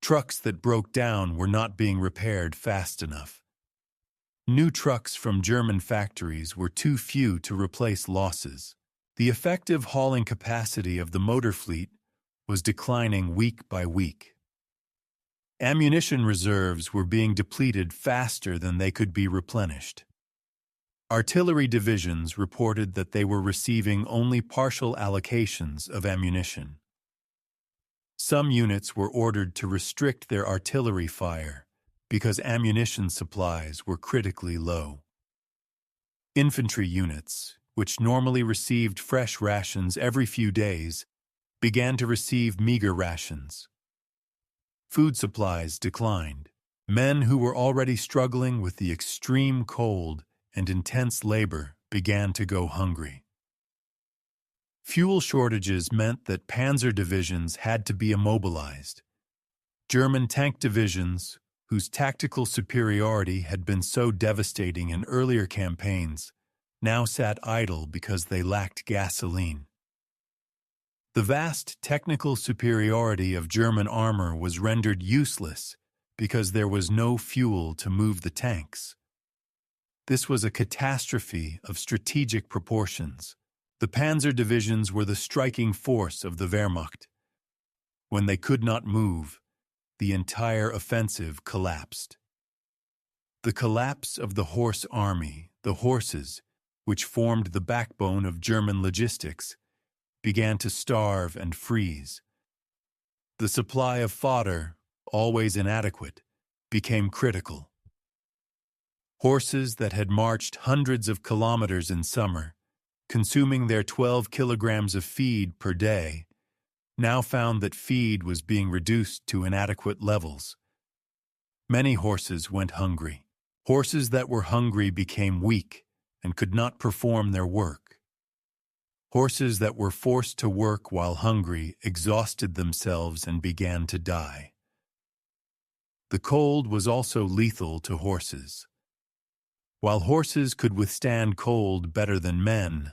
Trucks that broke down were not being repaired fast enough. New trucks from German factories were too few to replace losses. The effective hauling capacity of the motor fleet was declining week by week. Ammunition reserves were being depleted faster than they could be replenished. Artillery divisions reported that they were receiving only partial allocations of ammunition. Some units were ordered to restrict their artillery fire because ammunition supplies were critically low. Infantry units, which normally received fresh rations every few days, began to receive meager rations. Food supplies declined. Men who were already struggling with the extreme cold and intense labor began to go hungry. Fuel shortages meant that panzer divisions had to be immobilized. German tank divisions, whose tactical superiority had been so devastating in earlier campaigns, now sat idle because they lacked gasoline. The vast technical superiority of German armor was rendered useless because there was no fuel to move the tanks. This was a catastrophe of strategic proportions. The panzer divisions were the striking force of the Wehrmacht. When they could not move, the entire offensive collapsed. The collapse of the horse army, the horses, which formed the backbone of German logistics, began to starve and freeze. The supply of fodder, always inadequate, became critical. Horses that had marched hundreds of kilometers in summer, consuming their 12 kilograms of feed per day, now found that feed was being reduced to inadequate levels. Many horses went hungry. Horses that were hungry became weak and could not perform their work. Horses that were forced to work while hungry exhausted themselves and began to die. The cold was also lethal to horses. While horses could withstand cold better than men,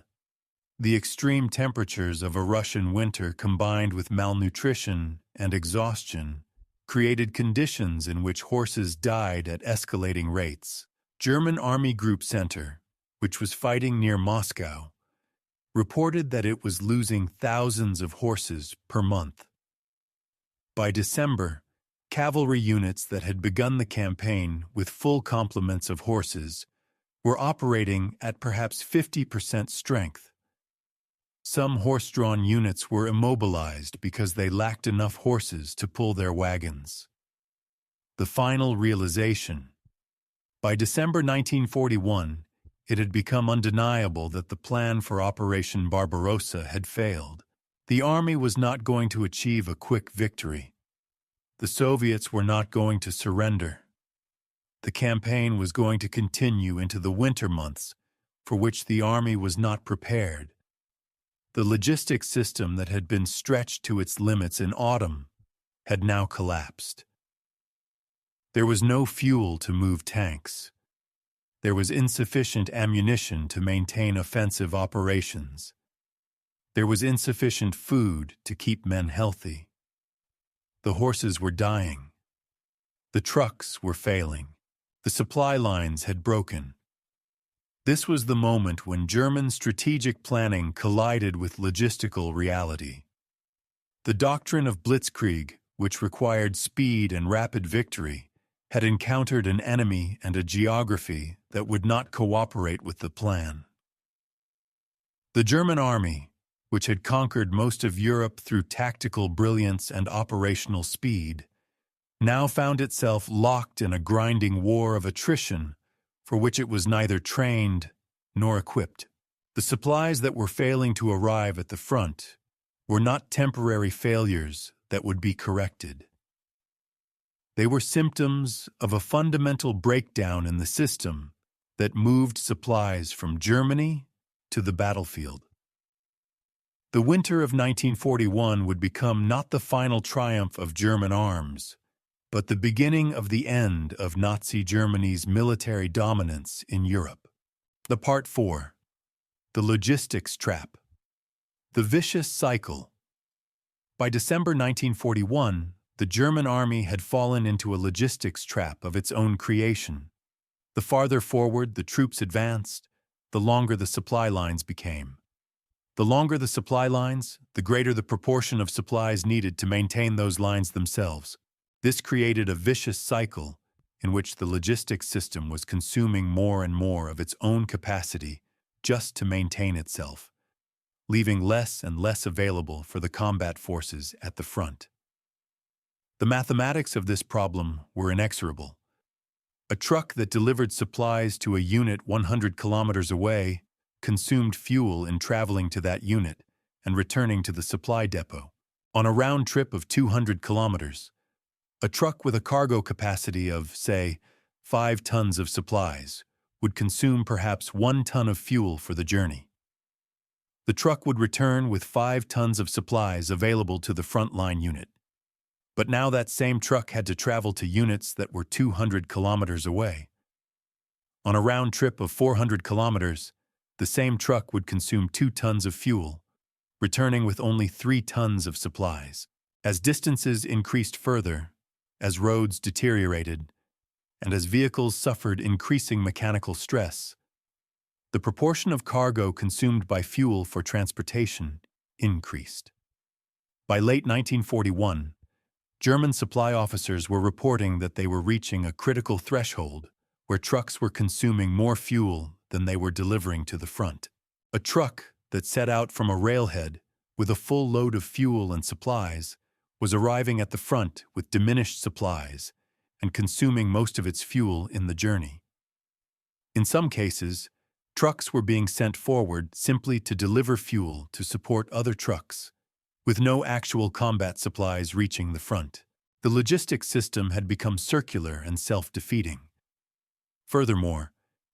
the extreme temperatures of a Russian winter combined with malnutrition and exhaustion created conditions in which horses died at escalating rates. German Army Group Center, which was fighting near Moscow, reported that it was losing thousands of horses per month. By December, cavalry units that had begun the campaign with full complements of horses were operating at perhaps 50% strength. Some horse-drawn units were immobilized because they lacked enough horses to pull their wagons. The final realization. By December 1941, it had become undeniable that the plan for Operation Barbarossa had failed. The army was not going to achieve a quick victory. The Soviets were not going to surrender. The campaign was going to continue into the winter months, for which the army was not prepared. The logistics system that had been stretched to its limits in autumn had now collapsed. There was no fuel to move tanks. There was insufficient ammunition to maintain offensive operations. There was insufficient food to keep men healthy. The horses were dying. The trucks were failing. The supply lines had broken. This was the moment when German strategic planning collided with logistical reality. The doctrine of BLITZKRIEG, which required speed and rapid victory, had encountered an enemy and a geography that would not cooperate with the plan. The German army, which had conquered most of Europe through tactical brilliance and operational speed, now found itself locked in a grinding war of attrition for which it was neither trained nor equipped. The supplies that were failing to arrive at the front were not temporary failures that would be corrected. They were symptoms of a fundamental breakdown in the system that moved supplies from Germany to the battlefield. The winter of 1941 would become not the final triumph of German arms, but the beginning of the end of Nazi Germany's military dominance in Europe. The Part 4. The Logistics Trap. The Vicious Cycle. By December 1941, the German army had fallen into a logistics trap of its own creation. The farther forward the troops advanced, the longer the supply lines became. The longer the supply lines, the greater the proportion of supplies needed to maintain those lines themselves. This created a vicious cycle in which the logistics system was consuming more and more of its own capacity just to maintain itself, leaving less and less available for the combat forces at the front. The mathematics of this problem were inexorable. A truck that delivered supplies to a unit 100 kilometers away consumed fuel in traveling to that unit and returning to the supply depot. On a round trip of 200 kilometers, a truck with a cargo capacity of, say, 5 tons of supplies would consume perhaps 1 ton of fuel for the journey. The truck would return with 5 tons of supplies available to the frontline unit. But now that same truck had to travel to units that were 200 kilometers away. On a round trip of 400 kilometers, the same truck would consume 2 tons of fuel, returning with only 3 tons of supplies. As distances increased further, as roads deteriorated, and as vehicles suffered increasing mechanical stress, the proportion of cargo consumed by fuel for transportation increased. By late 1941, German supply officers were reporting that they were reaching a critical threshold where trucks were consuming more fuel than they were delivering to the front. A truck that set out from a railhead with a full load of fuel and supplies was arriving at the front with diminished supplies and consuming most of its fuel in the journey. In some cases, trucks were being sent forward simply to deliver fuel to support other trucks, with no actual combat supplies reaching the front. The logistics system had become circular and self-defeating. Furthermore,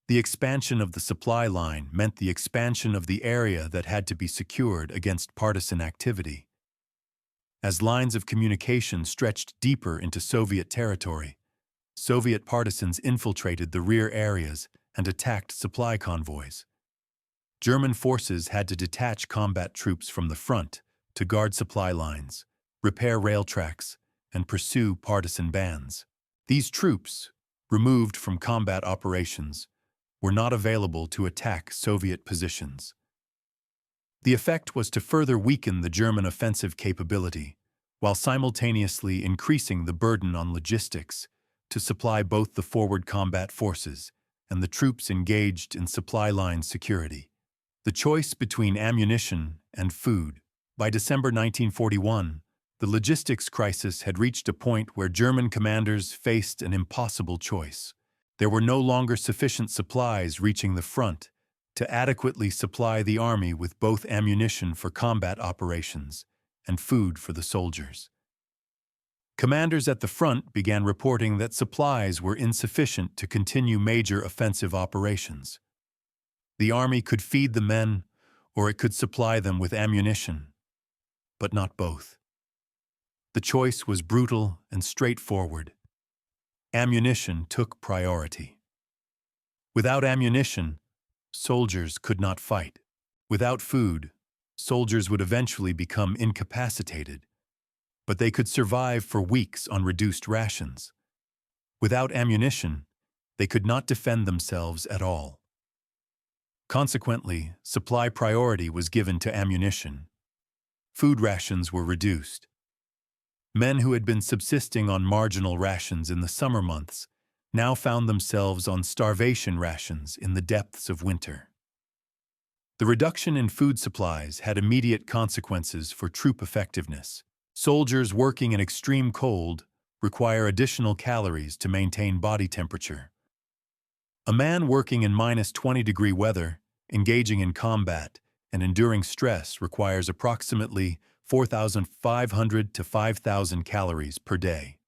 the expansion of the supply line meant the expansion of the area that had to be secured against partisan activity. As lines of communication stretched deeper into Soviet territory, Soviet partisans infiltrated the rear areas and attacked supply convoys. German forces had to detach combat troops from the front to guard supply lines, repair rail tracks, and pursue partisan bands. These troops, removed from combat operations, were not available to attack Soviet positions. The effect was to further weaken the German offensive capability, while simultaneously increasing the burden on logistics to supply both the forward combat forces and the troops engaged in supply line security. The choice between ammunition and food. By December 1941, the logistics crisis had reached a point where German commanders faced an impossible choice. There were no longer sufficient supplies reaching the front to adequately supply the army with both ammunition for combat operations and food for the soldiers. Commanders at the front began reporting that supplies were insufficient to continue major offensive operations. The army could feed the men, or it could supply them with ammunition, but not both. The choice was brutal and straightforward. Ammunition took priority. Without ammunition, soldiers could not fight. Without food, soldiers would eventually become incapacitated, but they could survive for weeks on reduced rations. Without ammunition, they could not defend themselves at all. Consequently, supply priority was given to ammunition. Food rations were reduced. Men who had been subsisting on marginal rations in the summer months now found themselves on starvation rations in the depths of winter. The reduction in food supplies had immediate consequences for troop effectiveness. Soldiers working in extreme cold require additional calories to maintain body temperature. A man working in -20-degree weather, engaging in combat, and enduring stress requires approximately 4,500 to 5,000 calories per day.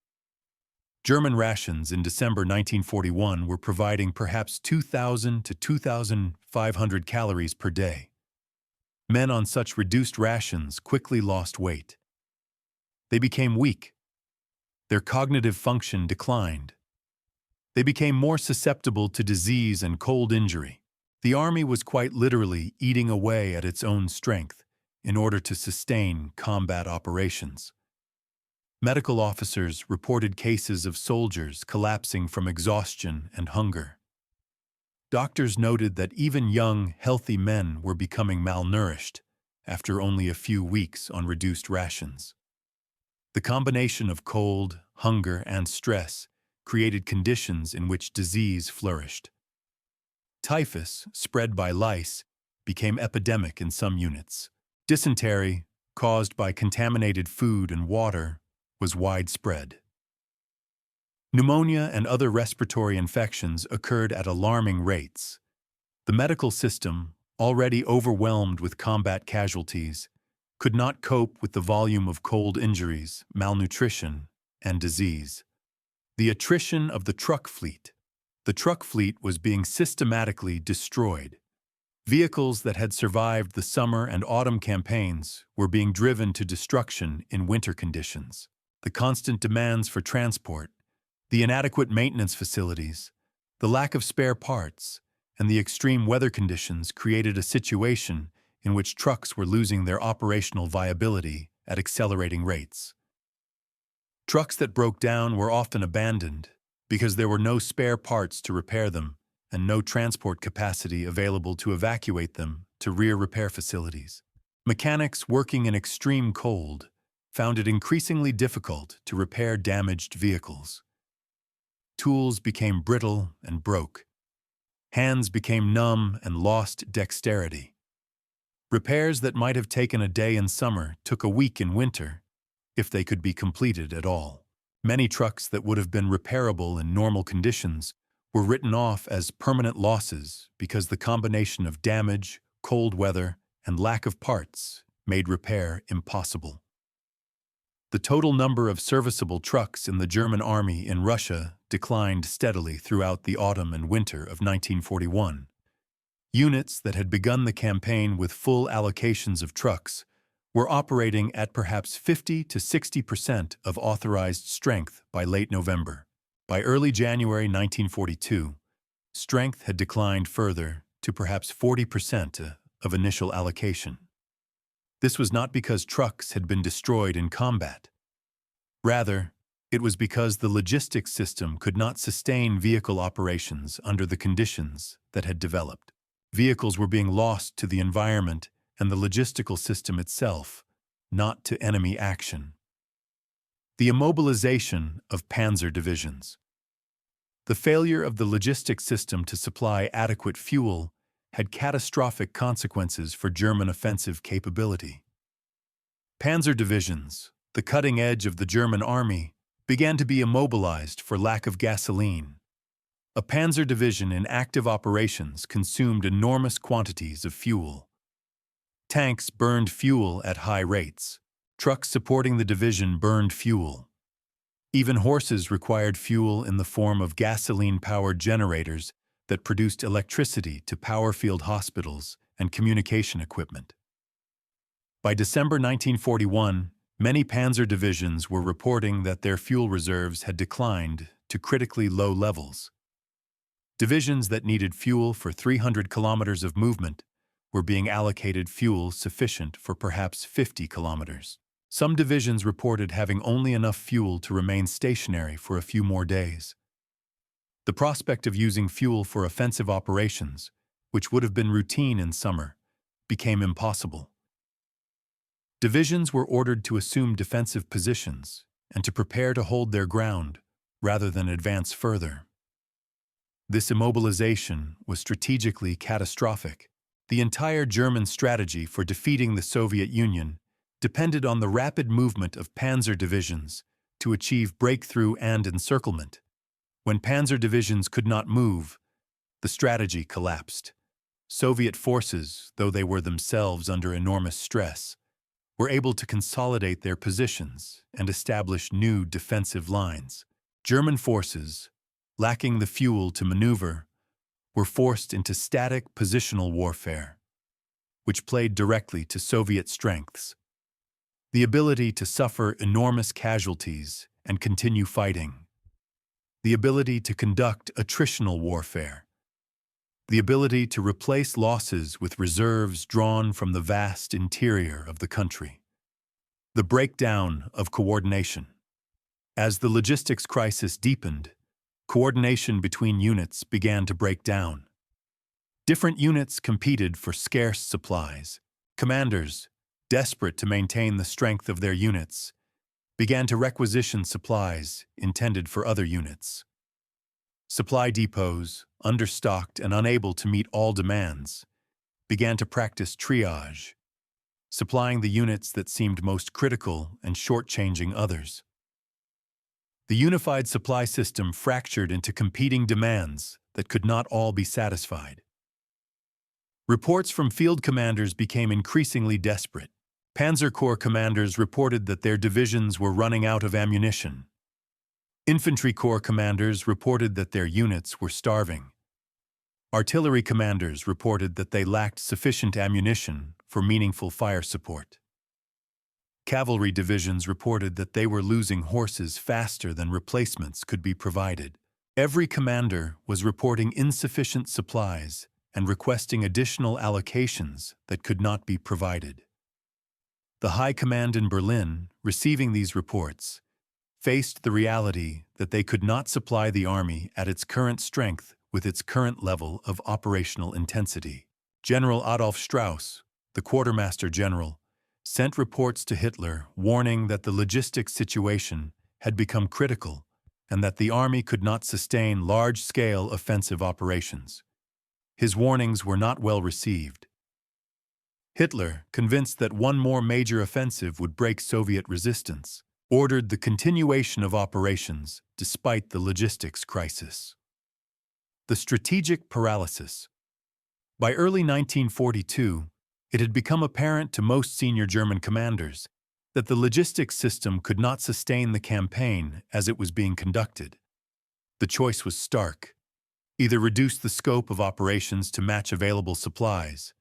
German rations in December 1941 were providing perhaps 2,000 to 2,500 calories per day. Men on such reduced rations quickly lost weight. They became weak. Their cognitive function declined. They became more susceptible to disease and cold injury. The army was quite literally eating away at its own strength in order to sustain combat operations. Medical officers reported cases of soldiers collapsing from exhaustion and hunger. Doctors noted that even young, healthy men were becoming malnourished after only a few weeks on reduced rations. The combination of cold, hunger, and stress created conditions in which disease flourished. Typhus, spread by lice, became epidemic in some units. Dysentery, caused by contaminated food and water, was widespread. Pneumonia and other respiratory infections occurred at alarming rates. The medical system, already overwhelmed with combat casualties, could not cope with the volume of cold injuries, malnutrition, and disease. The attrition of the truck fleet. The truck fleet was being systematically destroyed. Vehicles that had survived the summer and autumn campaigns were being driven to destruction in winter conditions. The constant demands for transport, the inadequate maintenance facilities, the lack of spare parts, and the extreme weather conditions created a situation in which trucks were losing their operational viability at accelerating rates. Trucks that broke down were often abandoned because there were no spare parts to repair them and no transport capacity available to evacuate them to rear repair facilities. Mechanics working in extreme cold found it increasingly difficult to repair damaged vehicles. Tools became brittle and broke. Hands became numb and lost dexterity. Repairs that might have taken a day in summer took a week in winter, if they could be completed at all. Many trucks that would have been repairable in normal conditions were written off as permanent losses because the combination of damage, cold weather, and lack of parts made repair impossible. The total number of serviceable trucks in the German army in Russia declined steadily throughout the autumn and winter of 1941. Units that had begun the campaign with full allocations of trucks were operating at perhaps 50 to 60% of authorized strength by late November. By early January 1942, strength had declined further to perhaps 40% of initial allocation. This was not because trucks had been destroyed in combat. Rather, it was because the logistics system could not sustain vehicle operations under the conditions that had developed. Vehicles were being lost to the environment and the logistical system itself, not to enemy action. The immobilization of panzer divisions. The failure of the logistics system to supply adequate fuel had catastrophic consequences for German offensive capability. Panzer divisions, the cutting edge of the German army, began to be immobilized for lack of gasoline. A panzer division in active operations consumed enormous quantities of fuel. Tanks burned fuel at high rates. Trucks supporting the division burned fuel. Even horses required fuel in the form of gasoline-powered generators that produced electricity to power field hospitals and communication equipment. By December 1941, many panzer divisions were reporting that their fuel reserves had declined to critically low levels. Divisions that needed fuel for 300 kilometers of movement were being allocated fuel sufficient for perhaps 50 kilometers. Some divisions reported having only enough fuel to remain stationary for a few more days. The prospect of using fuel for offensive operations, which would have been routine in summer, became impossible. Divisions were ordered to assume defensive positions and to prepare to hold their ground rather than advance further. This immobilization was strategically catastrophic. The entire German strategy for defeating the Soviet Union depended on the rapid movement of panzer divisions to achieve breakthrough and encirclement. When panzer divisions could not move, the strategy collapsed. Soviet forces, though they were themselves under enormous stress, were able to consolidate their positions and establish new defensive lines. German forces, lacking the fuel to maneuver, were forced into static positional warfare, which played directly to Soviet strengths. The ability to suffer enormous casualties and continue fighting. The ability to conduct attritional warfare. The ability to replace losses with reserves drawn from the vast interior of the country. The breakdown of coordination. As the logistics crisis deepened, coordination between units began to break down. Different units competed for scarce supplies. Commanders, desperate to maintain the strength of their units, began to requisition supplies intended for other units. Supply depots, understocked and unable to meet all demands, began to practice triage, supplying the units that seemed most critical and shortchanging others. The unified supply system fractured into competing demands that could not all be satisfied. Reports from field commanders became increasingly desperate. Panzer Corps commanders reported that their divisions were running out of ammunition. Infantry Corps commanders reported that their units were starving. Artillery commanders reported that they lacked sufficient ammunition for meaningful fire support. Cavalry divisions reported that they were losing horses faster than replacements could be provided. Every commander was reporting insufficient supplies and requesting additional allocations that could not be provided. The High Command in Berlin, receiving these reports, faced the reality that they could not supply the army at its current strength with its current level of operational intensity. General Adolf Strauss, the quartermaster general, sent reports to Hitler warning that the logistics situation had become critical and that the army could not sustain large-scale offensive operations. His warnings were not well received. Hitler, convinced that one more major offensive would break Soviet resistance, ordered the continuation of operations despite the logistics crisis. The strategic paralysis. By early 1942, it had become apparent to most senior German commanders that the logistics system could not sustain the campaign as it was being conducted. The choice was stark: either reduce the scope of operations to match available supplies,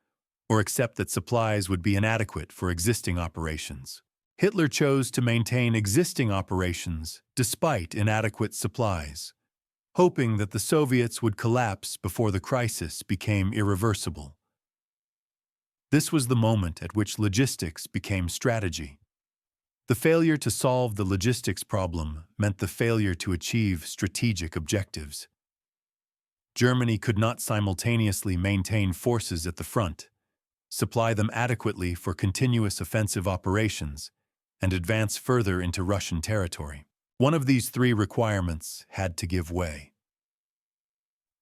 or accept that supplies would be inadequate for existing operations. Hitler chose to maintain existing operations despite inadequate supplies, hoping that the Soviets would collapse before the crisis became irreversible. This was the moment at which logistics became strategy. The failure to solve the logistics problem meant the failure to achieve strategic objectives. Germany could not simultaneously maintain forces at the front, supply them adequately for continuous offensive operations, and advance further into Russian territory. One of these three requirements had to give way.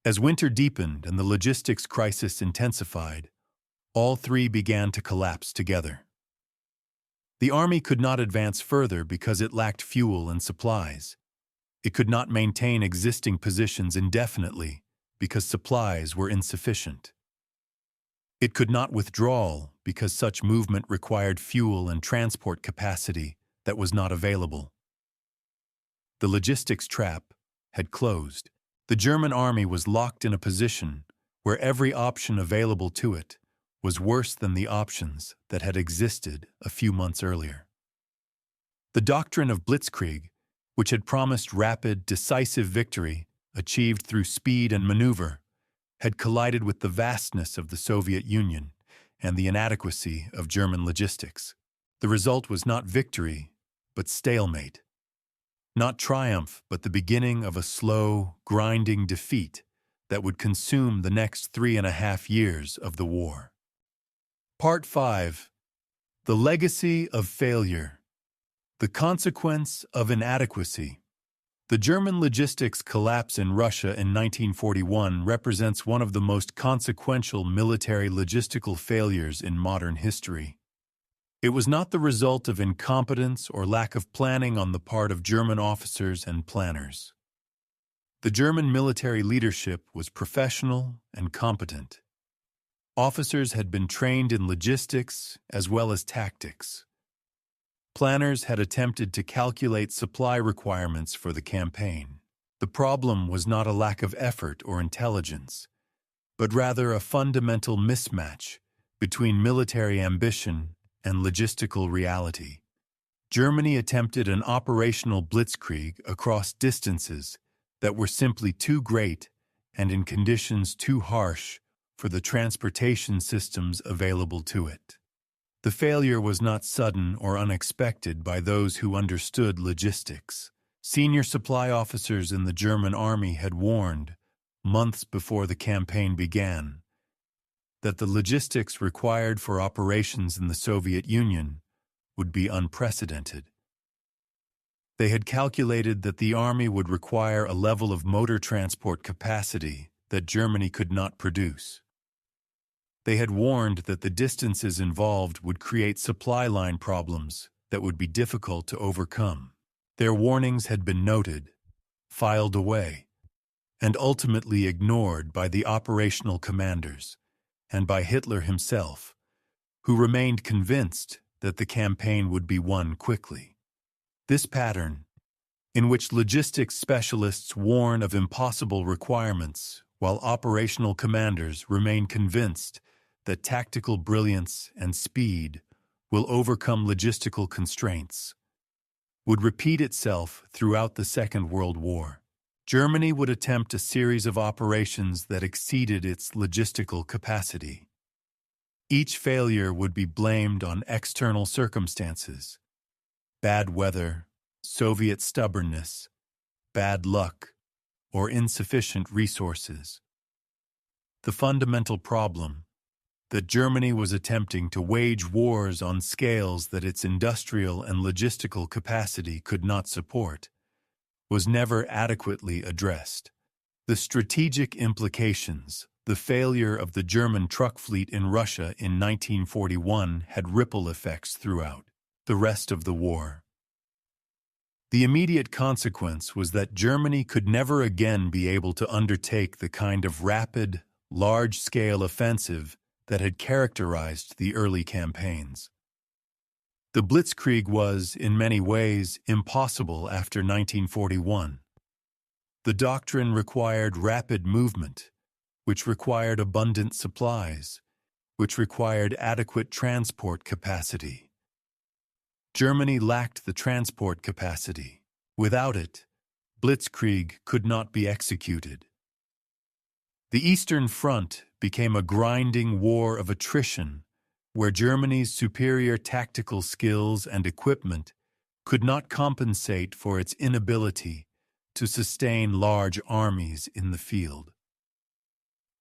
As winter deepened and the logistics crisis intensified, all three began to collapse together. The army could not advance further because it lacked fuel and supplies. It could not maintain existing positions indefinitely because supplies were insufficient. It could not withdraw because such movement required fuel and transport capacity that was not available. The logistics trap had closed. The German army was locked in a position where every option available to it was worse than the options that had existed a few months earlier. The doctrine of blitzkrieg, which had promised rapid, decisive victory achieved through speed and maneuver, had collided with the vastness of the Soviet Union and the inadequacy of German logistics. The result was not victory, but stalemate. Not triumph, but the beginning of a slow, grinding defeat that would consume the next 3.5 years of the war. Part 5. The Legacy of Failure. The Consequence of Inadequacy. The German logistics collapse in Russia in 1941 represents one of the most consequential military logistical failures in modern history. It was not the result of incompetence or lack of planning on the part of German officers and planners. The German military leadership was professional and competent. Officers had been trained in logistics as well as tactics. Planners had attempted to calculate supply requirements for the campaign. The problem was not a lack of effort or intelligence, but rather a fundamental mismatch between military ambition and logistical reality. Germany attempted an operational blitzkrieg across distances that were simply too great and in conditions too harsh for the transportation systems available to it. The failure was not sudden or unexpected by those who understood logistics. Senior supply officers in the German army had warned, months before the campaign began, that the logistics required for operations in the Soviet Union would be unprecedented. They had calculated that the army would require a level of motor transport capacity that Germany could not produce. They had warned that the distances involved would create supply line problems that would be difficult to overcome. Their warnings had been noted, filed away, and ultimately ignored by the operational commanders and by Hitler himself, who remained convinced that the campaign would be won quickly. This pattern, in which logistics specialists warn of impossible requirements while operational commanders remain convinced that tactical brilliance and speed will overcome logistical constraints, would repeat itself throughout the Second World War. Germany would attempt a series of operations that exceeded its logistical capacity. Each failure would be blamed on external circumstances: bad weather, Soviet stubbornness, bad luck, or insufficient resources. The fundamental problem, that Germany was attempting to wage wars on scales that its industrial and logistical capacity could not support, was never adequately addressed. The strategic implications, the failure of the German truck fleet in Russia in 1941 had ripple effects throughout the rest of the war. The immediate consequence was that Germany could never again be able to undertake the kind of rapid, large-scale offensive that had characterized the early campaigns. The Blitzkrieg was, in many ways, impossible after 1941. The doctrine required rapid movement, which required abundant supplies, which required adequate transport capacity. Germany lacked the transport capacity. Without it, Blitzkrieg could not be executed. The Eastern Front became a grinding war of attrition, where Germany's superior tactical skills and equipment could not compensate for its inability to sustain large armies in the field.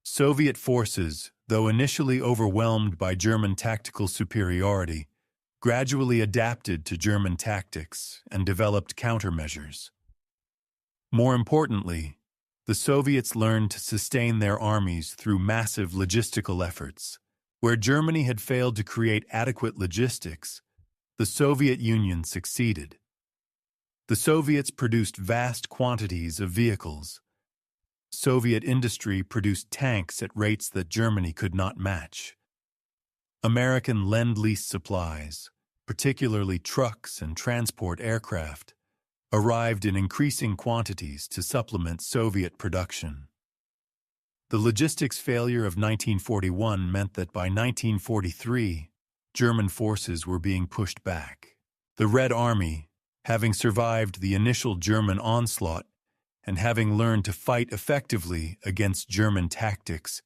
Soviet forces, though initially overwhelmed by German tactical superiority, gradually adapted to German tactics and developed countermeasures. More importantly, the Soviets learned to sustain their armies through massive logistical efforts. Where Germany had failed to create adequate logistics, the Soviet Union succeeded. The Soviets produced vast quantities of vehicles. Soviet industry produced tanks at rates that Germany could not match. American Lend-Lease supplies, particularly trucks and transport aircraft, arrived in increasing quantities to supplement Soviet production. The logistics failure of 1941 meant that by 1943, German forces were being pushed back. The Red Army, having survived the initial German onslaught and having learned to fight effectively against German tactics,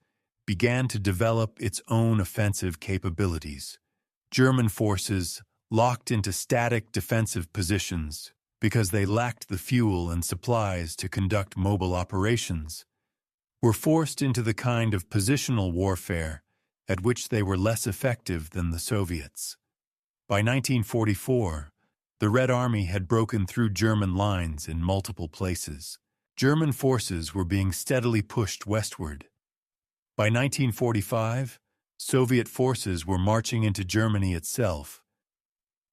began to develop its own offensive capabilities. German forces, locked into static defensive positions because they lacked the fuel and supplies to conduct mobile operations, were forced into the kind of positional warfare at which they were less effective than the Soviets. By 1944, the Red Army had broken through German lines in multiple places. German forces were being steadily pushed westward. By 1945, Soviet forces were marching into Germany itself.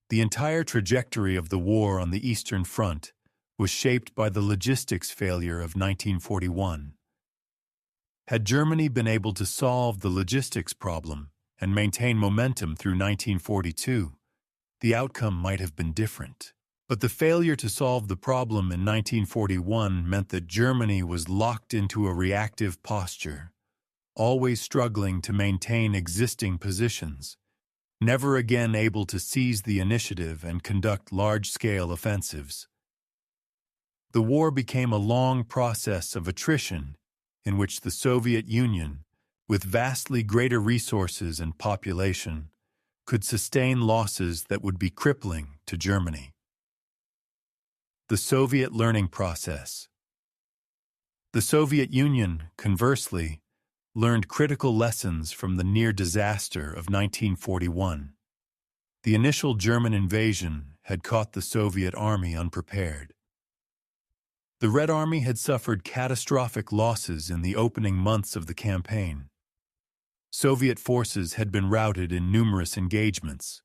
The entire trajectory of the war on the Eastern Front was shaped by the logistics failure of 1941. Had Germany been able to solve the logistics problem and maintain momentum through 1942, the outcome might have been different. But the failure to solve the problem in 1941 meant that Germany was locked into a reactive posture, always struggling to maintain existing positions, never again able to seize the initiative and conduct large-scale offensives. The war became a long process of attrition in which the Soviet Union, with vastly greater resources and population, could sustain losses that would be crippling to Germany. The Soviet learning process. The Soviet Union, conversely, learned critical lessons from the near disaster of 1941. The initial German invasion had caught the Soviet army unprepared. The Red Army had suffered catastrophic losses in the opening months of the campaign. Soviet forces had been routed in numerous engagements.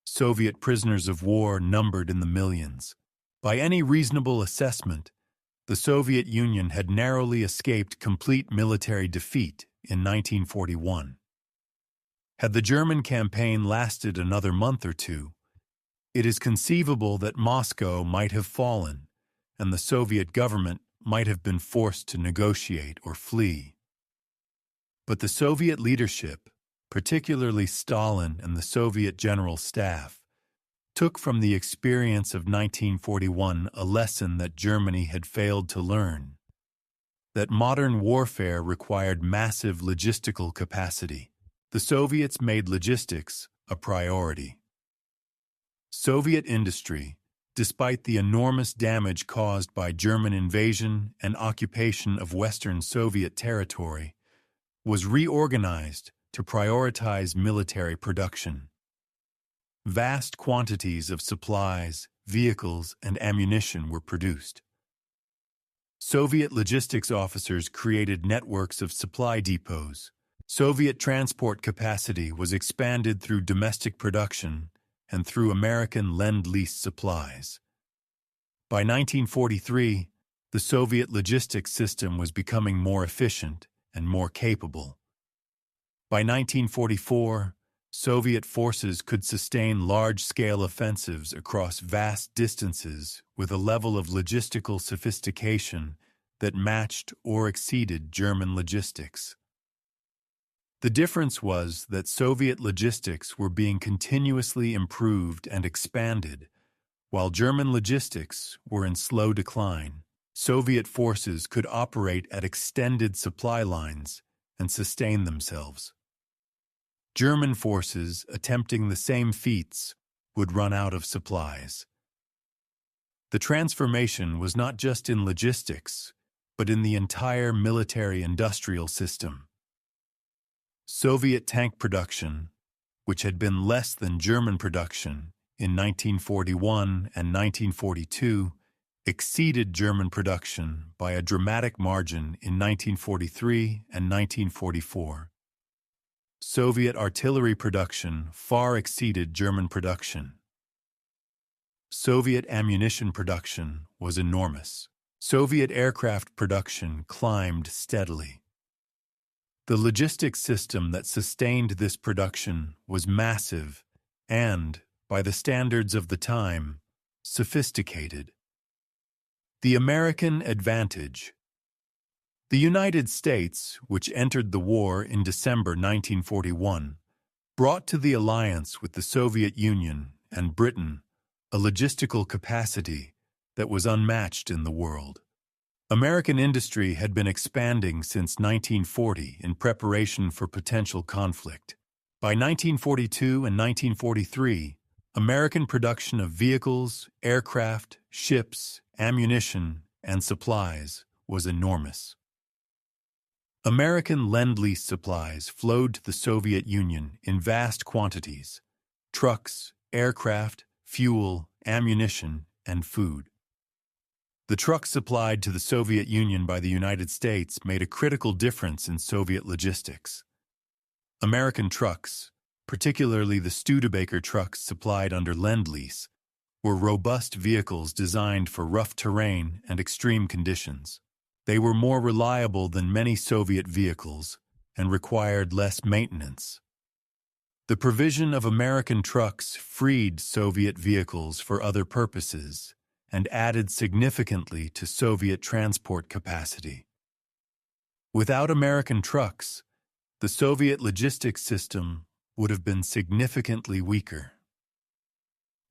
Soviet prisoners of war numbered in the millions. By any reasonable assessment, the Soviet Union had narrowly escaped complete military defeat in 1941. Had the German campaign lasted another month or two, it is conceivable that Moscow might have fallen and the Soviet government might have been forced to negotiate or flee. But the Soviet leadership, particularly Stalin and the Soviet General Staff, took from the experience of 1941 a lesson that Germany had failed to learn: that modern warfare required massive logistical capacity. The Soviets made logistics a priority. Soviet industry, despite the enormous damage caused by German invasion and occupation of Western Soviet territory, was reorganized to prioritize military production. Vast quantities of supplies, vehicles, and ammunition were produced. Soviet logistics officers created networks of supply depots. Soviet transport capacity was expanded through domestic production and through American Lend-Lease supplies. By 1943, the Soviet logistics system was becoming more efficient and more capable. By 1944, Soviet forces could sustain large-scale offensives across vast distances with a level of logistical sophistication that matched or exceeded German logistics. The difference was that Soviet logistics were being continuously improved and expanded, while German logistics were in slow decline. Soviet forces could operate at extended supply lines and sustain themselves. German forces attempting the same feats would run out of supplies. The transformation was not just in logistics, but in the entire military-industrial system. Soviet tank production, which had been less than German production in 1941 and 1942, exceeded German production by a dramatic margin in 1943 and 1944. Soviet artillery production far exceeded German production. Soviet ammunition production was enormous. Soviet aircraft production climbed steadily. The logistics system that sustained this production was massive and, by the standards of the time, sophisticated. The American advantage. The United States, which entered the war in December 1941, brought to the alliance with the Soviet Union and Britain a logistical capacity that was unmatched in the world. American industry had been expanding since 1940 in preparation for potential conflict. By 1942 and 1943, American production of vehicles, aircraft, ships, ammunition, and supplies was enormous. American Lend-Lease supplies flowed to the Soviet Union in vast quantities: trucks, aircraft, fuel, ammunition, and food. The trucks supplied to the Soviet Union by the United States made a critical difference in Soviet logistics. American trucks, particularly the Studebaker trucks supplied under Lend-Lease, were robust vehicles designed for rough terrain and extreme conditions. They were more reliable than many Soviet vehicles and required less maintenance. The provision of American trucks freed Soviet vehicles for other purposes and added significantly to Soviet transport capacity. Without American trucks, the Soviet logistics system would have been significantly weaker.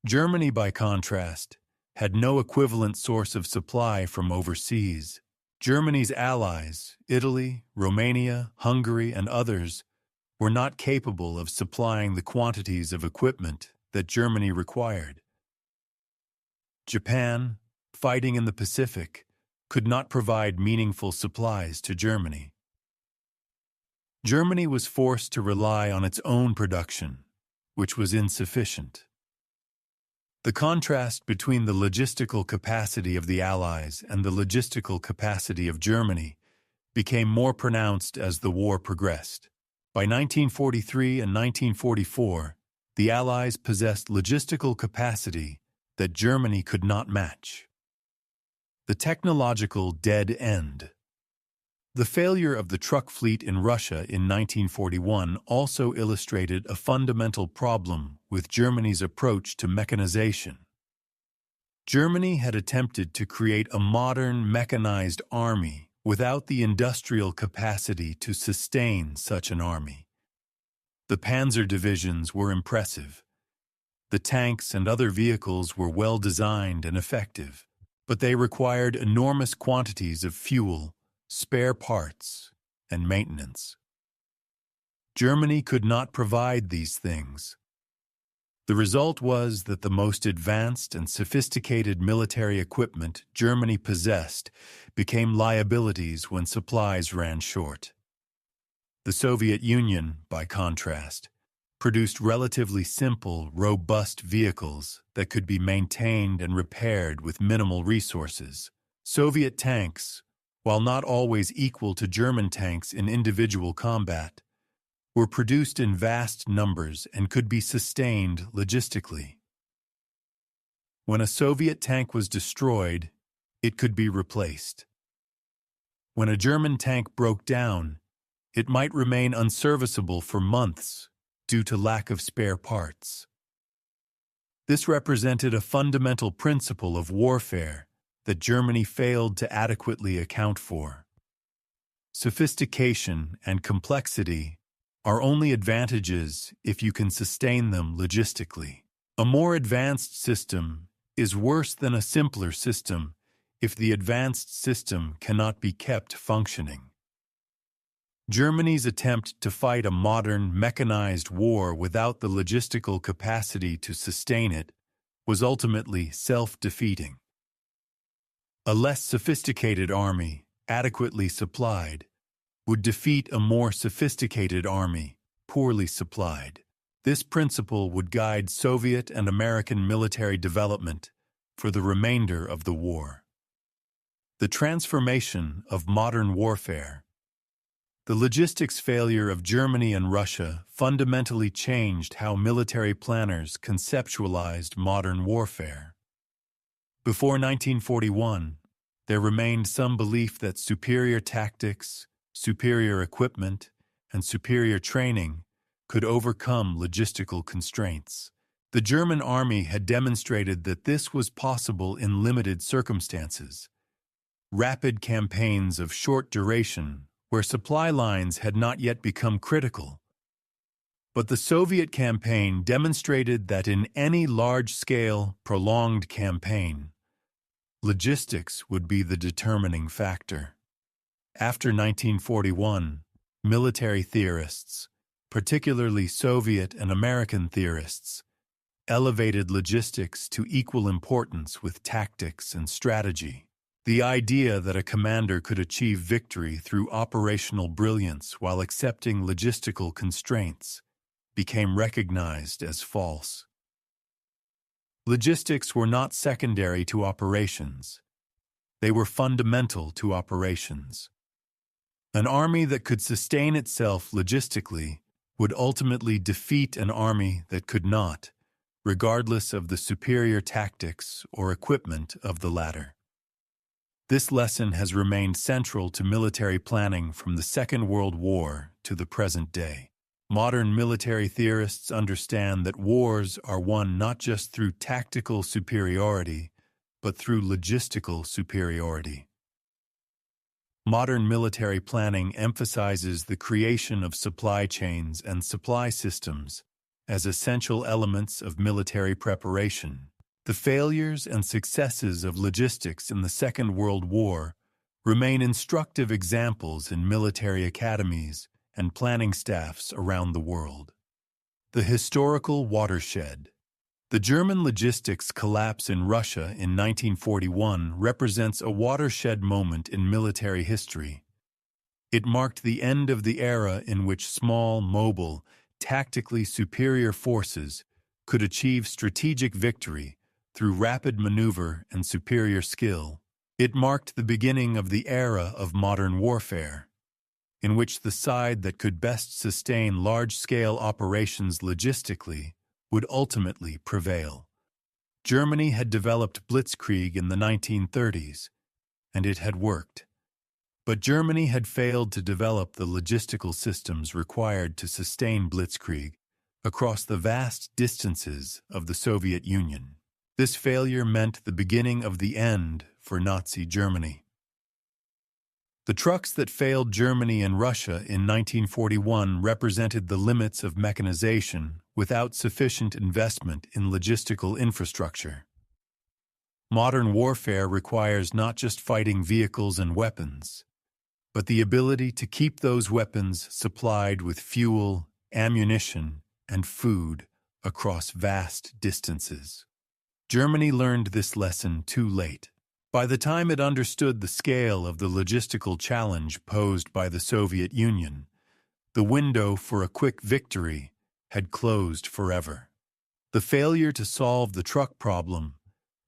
Germany, by contrast, had no equivalent source of supply from overseas. Germany's allies, Italy, Romania, Hungary, and others, were not capable of supplying the quantities of equipment that Germany required. Japan, fighting in the Pacific, could not provide meaningful supplies to Germany. Germany was forced to rely on its own production, which was insufficient. The contrast between the logistical capacity of the Allies and the logistical capacity of Germany became more pronounced as the war progressed. By 1943 and 1944, the Allies possessed logistical capacity that Germany could not match. The technological dead end. The failure of the truck fleet in Russia in 1941 also illustrated a fundamental problem with Germany's approach to mechanization. Germany had attempted to create a modern mechanized army without the industrial capacity to sustain such an army. The panzer divisions were impressive. The tanks and other vehicles were well designed and effective, but they required enormous quantities of fuel, spare parts, and maintenance. Germany could not provide these things. The result was that the most advanced and sophisticated military equipment Germany possessed became liabilities when supplies ran short. The Soviet Union, by contrast, produced relatively simple, robust vehicles that could be maintained and repaired with minimal resources. Soviet tanks, while not always equal to German tanks in individual combat, were produced in vast numbers and could be sustained logistically. When a Soviet tank was destroyed, it could be replaced. When a German tank broke down, it might remain unserviceable for months due to lack of spare parts. This represented a fundamental principle of warfare that Germany failed to adequately account for. Sophistication and complexity are only advantages if you can sustain them logistically. A more advanced system is worse than a simpler system if the advanced system cannot be kept functioning. Germany's attempt to fight a modern, mechanized war without the logistical capacity to sustain it was ultimately self-defeating. A less sophisticated army, adequately supplied, would defeat a more sophisticated army, poorly supplied. This principle would guide Soviet and American military development for the remainder of the war. The transformation of modern warfare. The logistics failure of Germany and Russia fundamentally changed how military planners conceptualized modern warfare. Before 1941, there remained some belief that superior tactics, superior equipment, and superior training could overcome logistical constraints. The German army had demonstrated that this was possible in limited circumstances. Rapid campaigns of short duration, where supply lines had not yet become critical. But the Soviet campaign demonstrated that in any large-scale, prolonged campaign, logistics would be the determining factor. After 1941, military theorists, particularly Soviet and American theorists, elevated logistics to equal importance with tactics and strategy. The idea that a commander could achieve victory through operational brilliance while accepting logistical constraints became recognized as false. Logistics were not secondary to operations. They were fundamental to operations. An army that could sustain itself logistically would ultimately defeat an army that could not, regardless of the superior tactics or equipment of the latter. This lesson has remained central to military planning from the Second World War to the present day. Modern military theorists understand that wars are won not just through tactical superiority, but through logistical superiority. Modern military planning emphasizes the creation of supply chains and supply systems as essential elements of military preparation. The failures and successes of logistics in the Second World War remain instructive examples in military academies and planning staffs around the world. The historical watershed. The German logistics collapse in Russia in 1941 represents a watershed moment in military history. It marked the end of the era in which small, mobile, tactically superior forces could achieve strategic victory through rapid maneuver and superior skill. It marked the beginning of the era of modern warfare, in which the side that could best sustain large-scale operations logistically would ultimately prevail. Germany had developed blitzkrieg in the 1930s, and it had worked. But Germany had failed to develop the logistical systems required to sustain blitzkrieg across the vast distances of the Soviet Union. This failure meant the beginning of the end for Nazi Germany. The trucks that failed Germany and Russia in 1941 represented the limits of mechanization without sufficient investment in logistical infrastructure. Modern warfare requires not just fighting vehicles and weapons, but the ability to keep those weapons supplied with fuel, ammunition, and food across vast distances. Germany learned this lesson too late. By the time it understood the scale of the logistical challenge posed by the Soviet Union, the window for a quick victory had closed forever. The failure to solve the truck problem,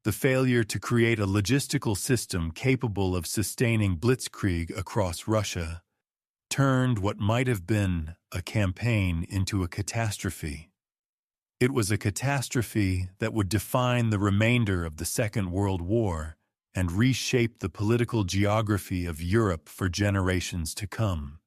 the failure to create a logistical system capable of sustaining blitzkrieg across Russia, turned what might have been a campaign into a catastrophe. It was a catastrophe that would define the remainder of the Second World War and reshape the political geography of Europe for generations to come.